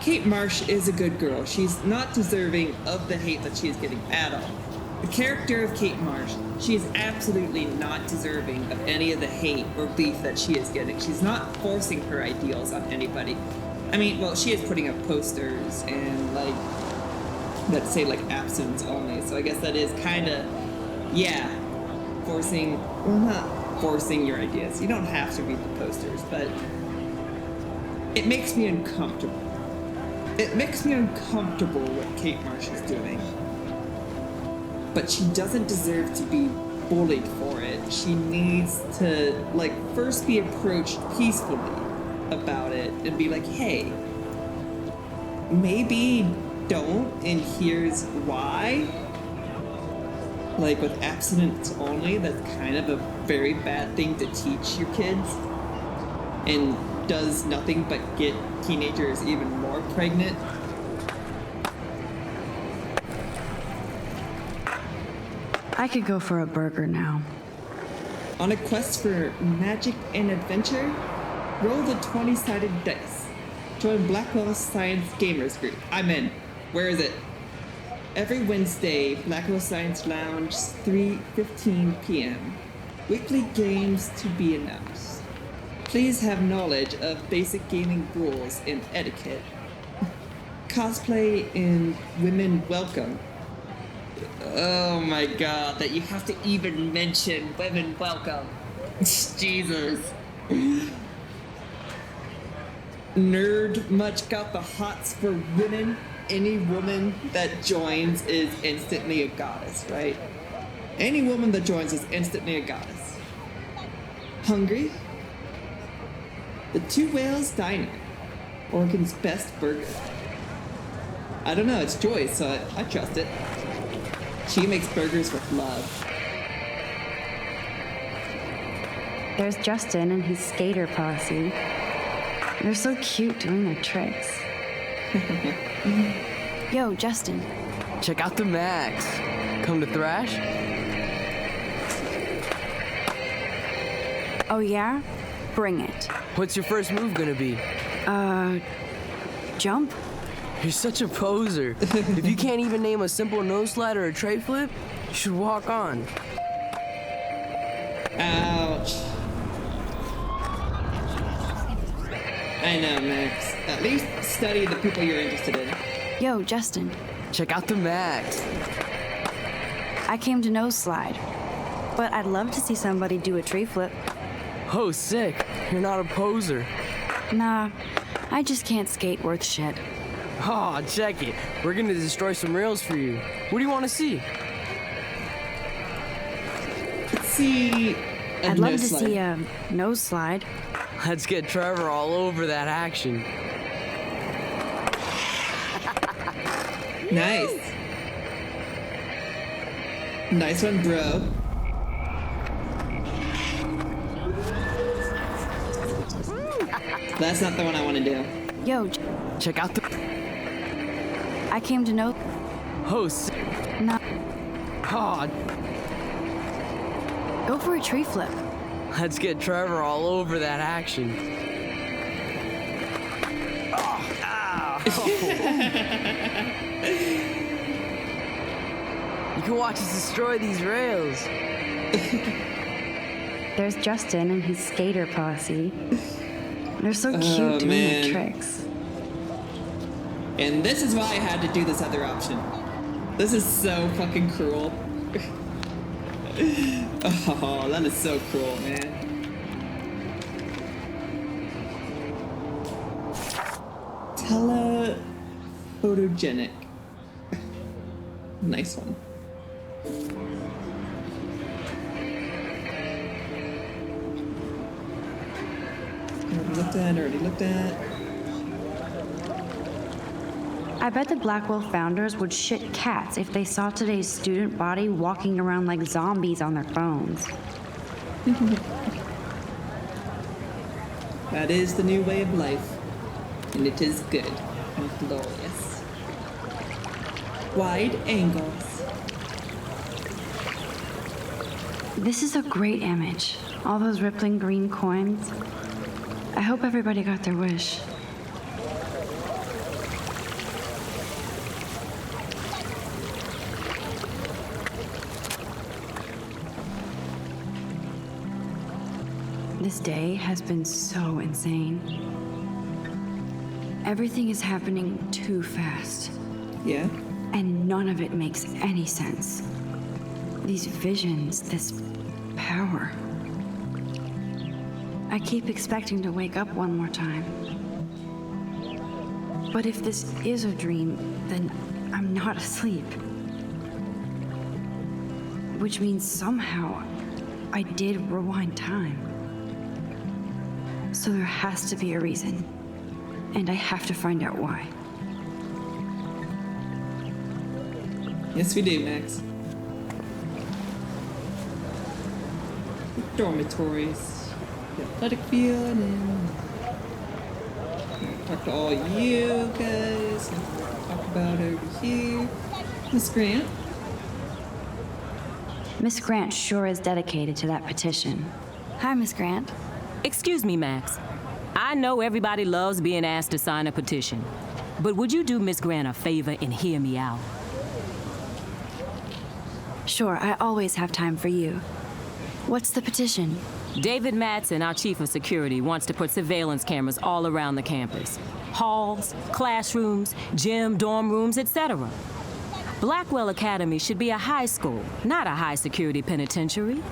Kate Marsh is a good girl. She's not deserving of the hate that she is getting at all. The character of Kate Marsh, she is absolutely not deserving of any of the hate or beef that she is getting. She's not forcing her ideals on anybody. I mean, well, she is putting up posters and, like, that say, like, absence only. So I guess that is kind of, yeah, forcing, well, not forcing your ideas. You don't have to read the posters, but it makes me uncomfortable. It makes me uncomfortable what Kate Marsh is doing. But she doesn't deserve to be bullied for it. She needs to, like, first be approached peacefully about it and be like, hey, maybe don't, and here's why. Like, with abstinence only, that's kind of a very bad thing to teach your kids, and does nothing but get teenagers even more pregnant. I could go for a burger now. On a quest for magic and adventure, roll the 20-sided dice. Join Blackwell Science Gamers Group. I'm in. Where is it? Every Wednesday, Blackwell Science Lounge, 3:15 p.m. Weekly games to be announced. Please have knowledge of basic gaming rules and etiquette. Cosplay and women welcome. Oh my god, that you have to even mention women welcome. Jesus. Nerd much got the hots for women. Any woman that joins is instantly a goddess, right? Any woman that joins is instantly a goddess. Hungry? The Two Whales Diner. Oregon's best burger. I don't know, it's Joyce, so I trust it. She makes burgers with love. There's Justin and his skater posse. They're so cute doing their tricks. Yo, Justin. Check out the Max. Come to thrash? Oh yeah? Bring it. What's your first move gonna be? Jump? You're such a poser. If you can't even name a simple nose slide or a tray flip, you should walk on. Ouch. I know, Max. At least study the people you're interested in. Yo, Justin. Check out the Max. I came to nose slide, but I'd love to see somebody do a tree flip. Oh, sick. You're not a poser. Nah, I just can't skate worth shit. Oh, check it. We're gonna destroy some rails for you. What do you want to see? Let's see. I'd love to see a nose slide. Let's get Trevor all over that action. Nice. Nice one, bro. That's not the one I want to do. Yo, check out the... I came to know... Oh, Nah. Oh. Go for a tree flip. Let's get Trevor all over that action. Oh, ow. You can watch us destroy these rails. There's Justin and his skater posse. They're so cute doing their tricks. And this is why I had to do this other option. This is so fucking cruel. Oh, that is so cruel, man. Telephotogenic. Nice one. Already looked at. I bet the Blackwell founders would shit cats if they saw today's student body walking around like zombies on their phones. That is the new way of life, and it is good and glorious. Wide angles. This is a great image. All those rippling green coins. I hope everybody got their wish. This day has been so insane. Everything is happening too fast. Yeah? And none of it makes any sense. These visions, this power. I keep expecting to wake up one more time. But if this is a dream, then I'm not asleep. Which means somehow I did rewind time. So there has to be a reason. And I have to find out why. Yes, we do, Max. Dormitories. The athletic field, and talk to all you guys. And talk about over here. Miss Grant. Miss Grant sure is dedicated to that petition. Hi, Miss Grant. Excuse me, Max. I know everybody loves being asked to sign a petition, but would you do Miss Grant a favor and hear me out? Sure, I always have time for you. What's the petition? David Madsen, our chief of security, wants to put surveillance cameras all around the campus. Halls, classrooms, gym, dorm rooms, etc. Blackwell Academy should be a high school, not a high-security penitentiary.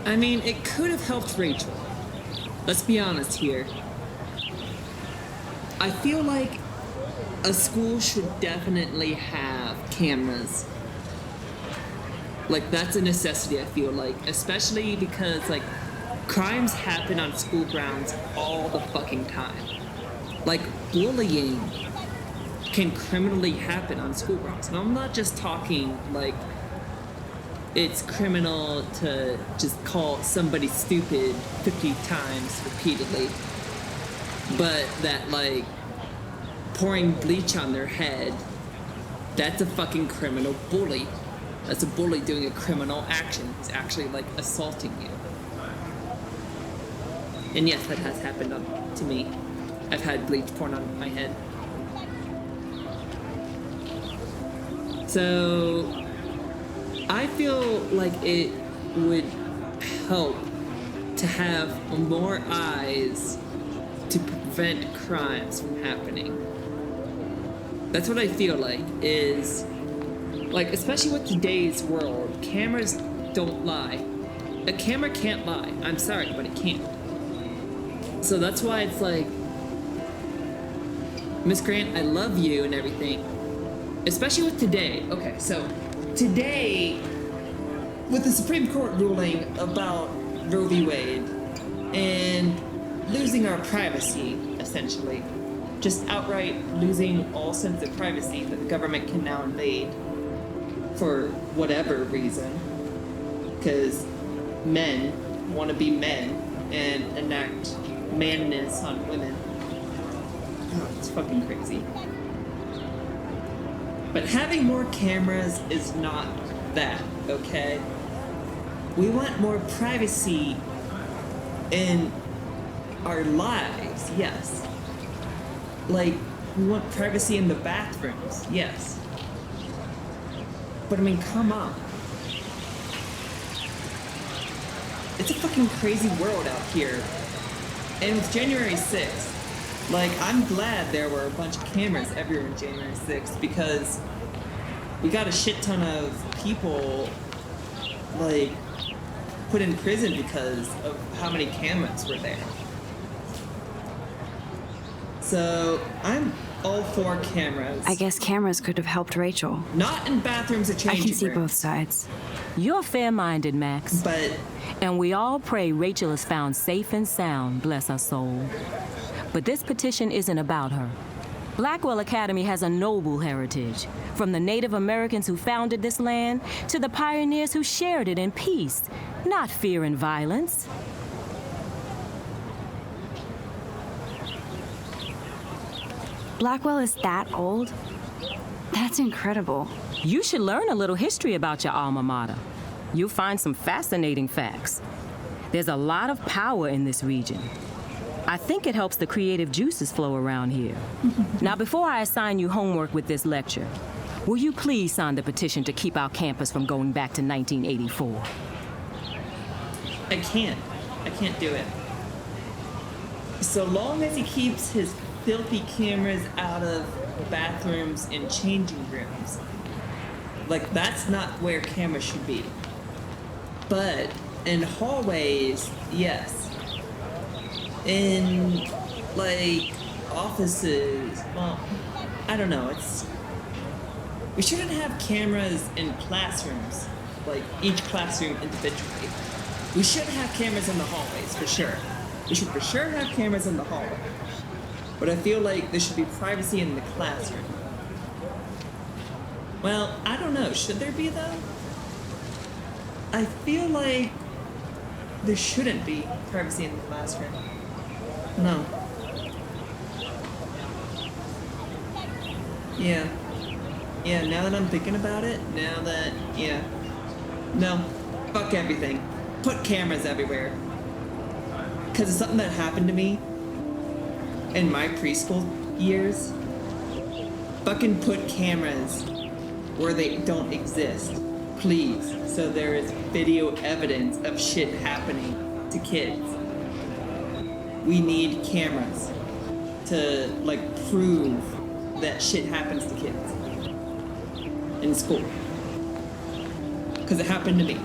I mean, it could have helped Rachel. Let's be honest here. I feel like a school should definitely have cameras. Like, that's a necessity, I feel like. Especially because, like, crimes happen on school grounds all the fucking time. Like, bullying can criminally happen on school grounds. And I'm not just talking, like, it's criminal to just call somebody stupid 50 times repeatedly. But that, like, pouring bleach on their head, that's a fucking criminal bully. That's a bully doing a criminal action. It's actually, like, assaulting you. And yes, that has happened to me. I've had bleach poured on my head. So I feel like it would help to have more eyes to prevent crimes from happening. That's what I feel like is, like, especially with today's world, cameras don't lie. A camera can't lie. I'm sorry, but it can't. So that's why it's like, Miss Grant, I love you and everything. Especially with today. Okay, so today, with the Supreme Court ruling about Roe v. Wade and losing our privacy, essentially, just outright losing all sense of privacy that the government can now invade for whatever reason, because men want to be men and enact manness on women. Oh, it's fucking crazy. But having more cameras is not that, okay? We want more privacy in our lives, yes. Like, we want privacy in the bathrooms, yes. But I mean, come on. It's a fucking crazy world out here. And with January 6th, like, I'm glad there were a bunch of cameras everywhere on January 6th because we got a shit ton of people, like, put in prison because of how many cameras were there. So, I'm all for cameras. I guess cameras could have helped Rachel. Not in bathrooms or changing I rooms. can see both sides. You're fair-minded, Max. But... And we all pray Rachel is found safe and sound, bless her soul. But this petition isn't about her. Blackwell Academy has a noble heritage, from the Native Americans who founded this land to the pioneers who shared it in peace, not fear and violence. Blackwell is that old? That's incredible. You should learn a little history about your alma mater. You'll find some fascinating facts. There's a lot of power in this region. I think it helps the creative juices flow around here. Now, before I assign you homework with this lecture, will you please sign the petition to keep our campus from going back to 1984? I can't do it. So long as he keeps his filthy cameras out of bathrooms and changing rooms. Like, that's not where cameras should be. But in hallways, yes. In, like, offices, well, I don't know, We shouldn't have cameras in classrooms, like each classroom individually. We should have cameras in the hallways, for sure. We should for sure have cameras in the hallway. But I feel like there should be privacy in the classroom. Well, I don't know. Should there be, though? I feel like there shouldn't be privacy in the classroom. No. Yeah. Yeah, now that I'm thinking about it, yeah. No. Fuck everything. Put cameras everywhere. Because it's something that happened to me in my preschool years. Fucking put cameras where they don't exist. Please. So there is video evidence of shit happening to kids. We need cameras to, like, prove that shit happens to kids in school. Because it happened to me.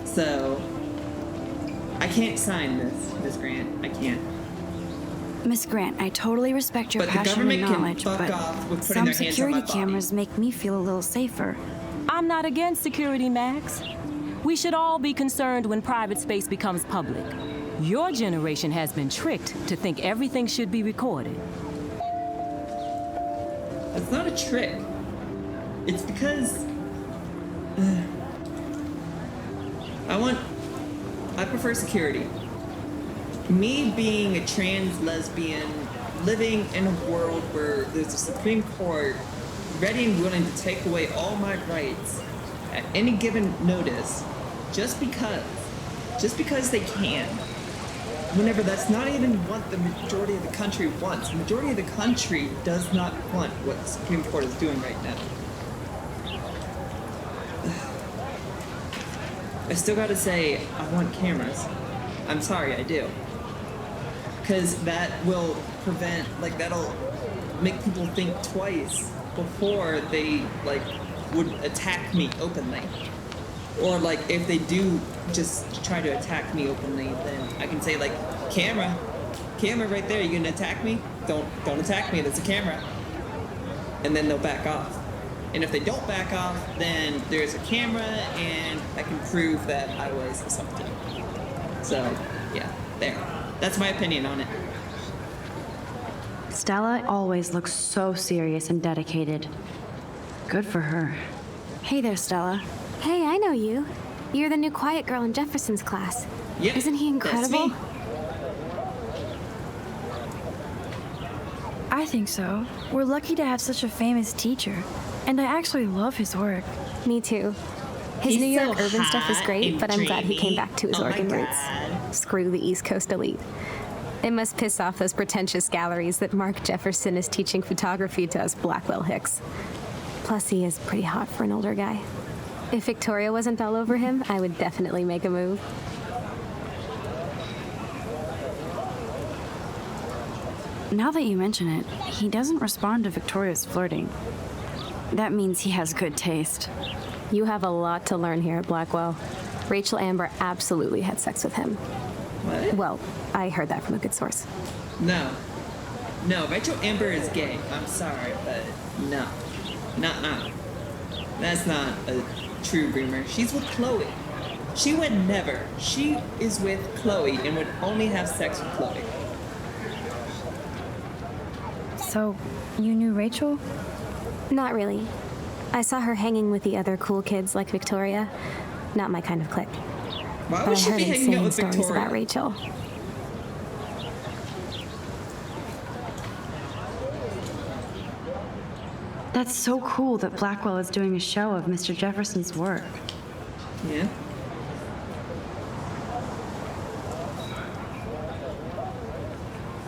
So, I can't sign this, Ms. Grant. I can't. Miss Grant, I totally respect your But the passion and government can knowledge, fuck but off with putting some their hands on my security body. cameras make me feel a little safer. I'm not against security, Max. We should all be concerned when private space becomes public. Your generation has been tricked to think everything should be recorded. It's not a trick. It's because I prefer security. Me being a trans lesbian, living in a world where there's a Supreme Court ready and willing to take away all my rights at any given notice, just because they can. Whenever that's not even what the majority of the country wants. The majority of the country does not want what the Supreme Court is doing right now. I still gotta say, I want cameras. I'm sorry, I do. Because that will prevent, like, that'll make people think twice before they, like, would attack me openly. Or, like, if they do just try to attack me openly, then I can say, like, camera right there, you gonna attack me? Don't attack me, there's a camera. And then they'll back off. And if they don't back off, then there's a camera and I can prove that I was assaulted. So, yeah, there. That's my opinion on it. Stella always looks so serious and dedicated. Good for her. Hey there, Stella. Hey, I know you. You're the new quiet girl in Jefferson's class. Yep, Isn't he incredible? that's me. I think so. We're lucky to have such a famous teacher. And I actually love his work. Me too. His He's New York so urban stuff is hot great, and but I'm glad he came dreamy. back to his Oh my Oregon God. roots. Screw the East Coast elite. It must piss off those pretentious galleries that Mark Jefferson is teaching photography to us Blackwell Hicks. Plus, he is pretty hot for an older guy. If Victoria wasn't all over him, I would definitely make a move. Now that you mention it, he doesn't respond to Victoria's flirting. That means he has good taste. You have a lot to learn here at Blackwell. Rachel Amber absolutely had sex with him. What? Well, I heard that from a good source. No, Rachel Amber is gay. I'm sorry, but no. Nuh-uh. That's not a true rumor. She's with Chloe. She would never. She is with Chloe and would only have sex with Chloe. So, you knew Rachel? Not really. I saw her hanging with the other cool kids like Victoria. Not my kind of clique. Why But would I she heard be hanging out insane with stories Victoria? about Rachel. That's so cool that Blackwell is doing a show of Mr. Jefferson's work. Yeah.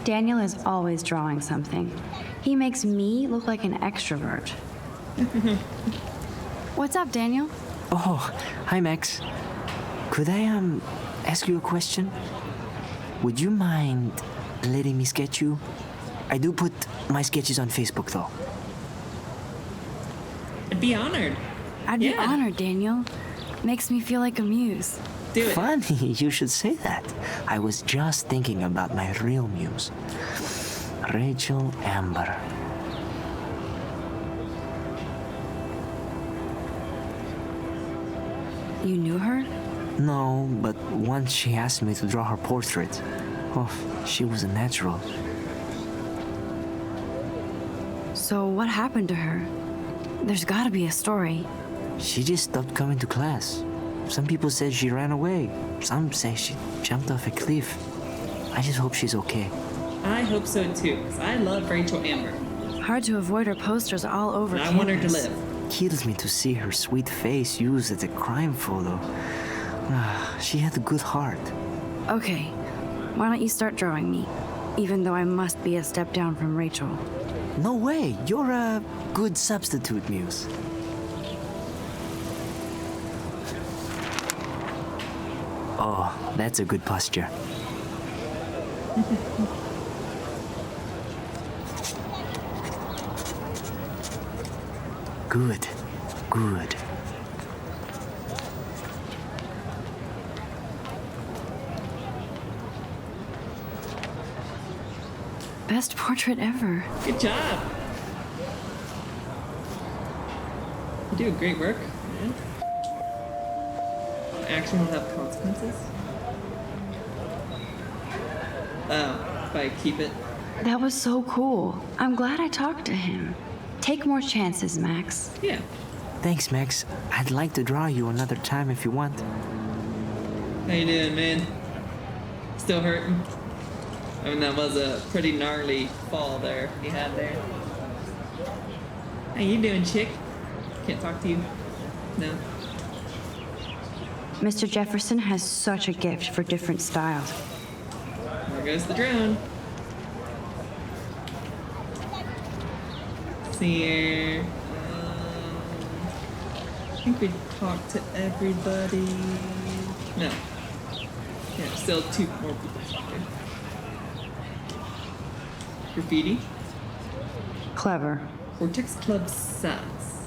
Daniel is always drawing something. He makes me look like an extrovert. What's up, Daniel? Oh, hi, Max. Could I, ask you a question? Would you mind letting me sketch you? I do put my sketches on Facebook, though. I'd be honored. I'd be honored, Daniel. Makes me feel like a muse. Do it. Funny you should say that. I was just thinking about my real muse, Rachel Amber. You knew her? No, but once she asked me to draw her portrait. Oh, she was a natural. So what happened to her? There's gotta be a story. She just stopped coming to class. Some people said she ran away. Some say she jumped off a cliff. I just hope she's okay. I hope so too, because I love Rachel Amber. Hard to avoid her posters all over And I want her to campus. live. Kills me to see her sweet face used as a crime photo. She had a good heart. Okay, why don't you start drawing me? Even though I must be a step down from Rachel. No way, you're a good substitute, Muse. Oh, that's a good posture. Good, good. Best portrait ever. Good job. You do great work, man. Action will have consequences. Oh, if I keep it. That was so cool. I'm glad I talked to him. Take more chances, Max. Yeah. Thanks, Max. I'd like to draw you another time if you want. How you doing, man? Still hurting? I mean, that was a pretty gnarly fall there you had there. How you doing, chick? Can't talk to you? No? Mr. Jefferson has such a gift for different styles. There goes the drone. See here. I think we talked to everybody. No. Yeah, still 2 more people to talk to. Graffiti. Clever. Vortex Club Sass.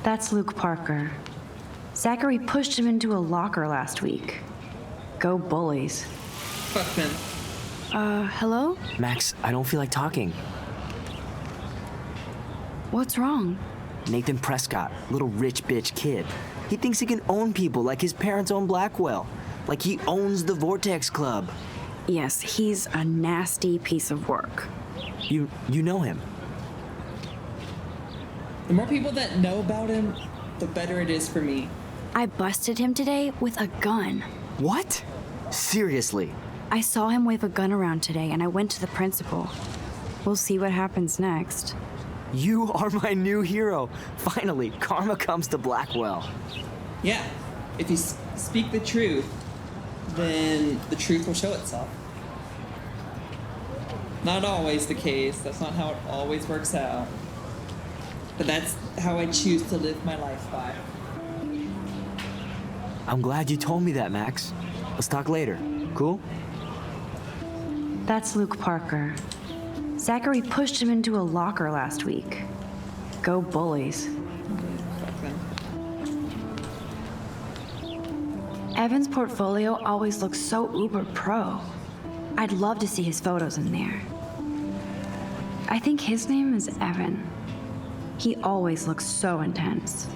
That's Luke Parker. Zachary pushed him into a locker last week. Go bullies. Fuck them. Hello? Max, I don't feel like talking. What's wrong? Nathan Prescott, little rich bitch kid. He thinks he can own people like his parents own Blackwell. Like he owns the Vortex Club. Yes, he's a nasty piece of work. You know him. The more people that know about him, the better it is for me. I busted him today with a gun. What? Seriously? I saw him wave a gun around today and I went to the principal. We'll see what happens next. You are my new hero. Finally, karma comes to Blackwell. Yeah, if you speak the truth, then the truth will show itself. Not always the case. That's not how it always works out. But that's how I choose to live my life by. I'm glad you told me that, Max. Let's talk later. Cool? That's Luke Parker. Zachary pushed him into a locker last week. Go bullies. Evan's portfolio always looks so uber pro. I'd love to see his photos in there. I think his name is Evan. He always looks so intense.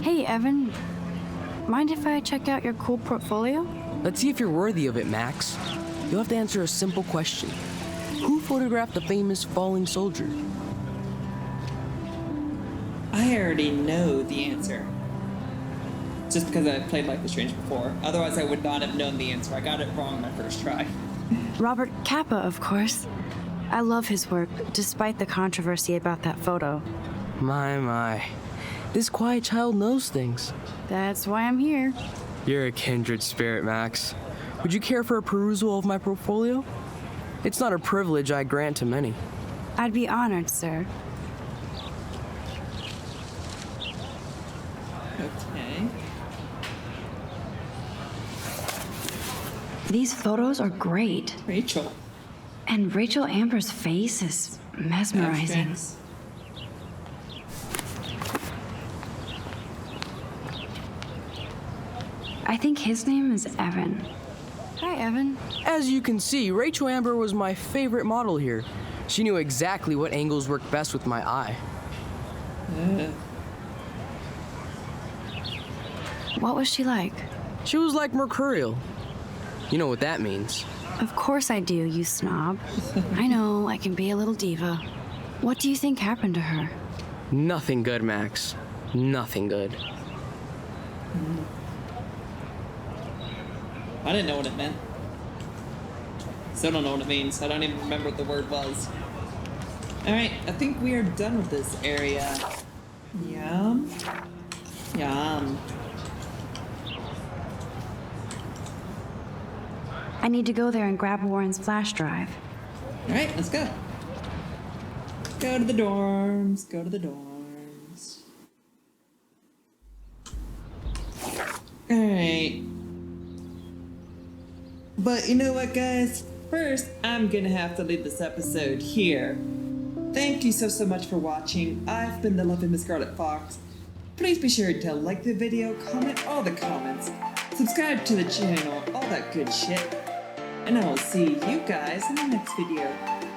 Hey, Evan. Mind if I check out your cool portfolio? Let's see if you're worthy of it, Max. You'll have to answer a simple question. Who photographed the famous falling soldier? I already know the answer. Just because I played Life is Strange before. Otherwise, I would not have known the answer. I got it wrong my first try. Robert Capa, of course. I love his work, despite the controversy about that photo. My. This quiet child knows things. That's why I'm here. You're a kindred spirit, Max. Would you care for a perusal of my portfolio? It's not a privilege I grant to many. I'd be honored, sir. Okay. These photos are great. Rachel. And Rachel Amber's face is mesmerizing. Abstracts. I think his name is Evan. Hi, Evan. As you can see, Rachel Amber was my favorite model here. She knew exactly what angles worked best with my eye. What was she like? She was like mercurial. You know what that means. Of course I do, you snob. I know, I can be a little diva. What do you think happened to her? Nothing good, Max. Nothing good. I didn't know what it meant. Still don't know what it means. I don't even remember what the word was. Alright, I think we are done with this area. Yum. Yum. I need to go there and grab Warren's flash drive. Alright, let's go. Go to the dorms. Go to the dorms. Alright. But you know what, guys? First, I'm gonna have to leave this episode here. Thank you so much for watching. I've been the lovely Miss Scarlet Fox. Please be sure to like the video, comment all the comments, subscribe to the channel, all that good shit. And I will see you guys in the next video.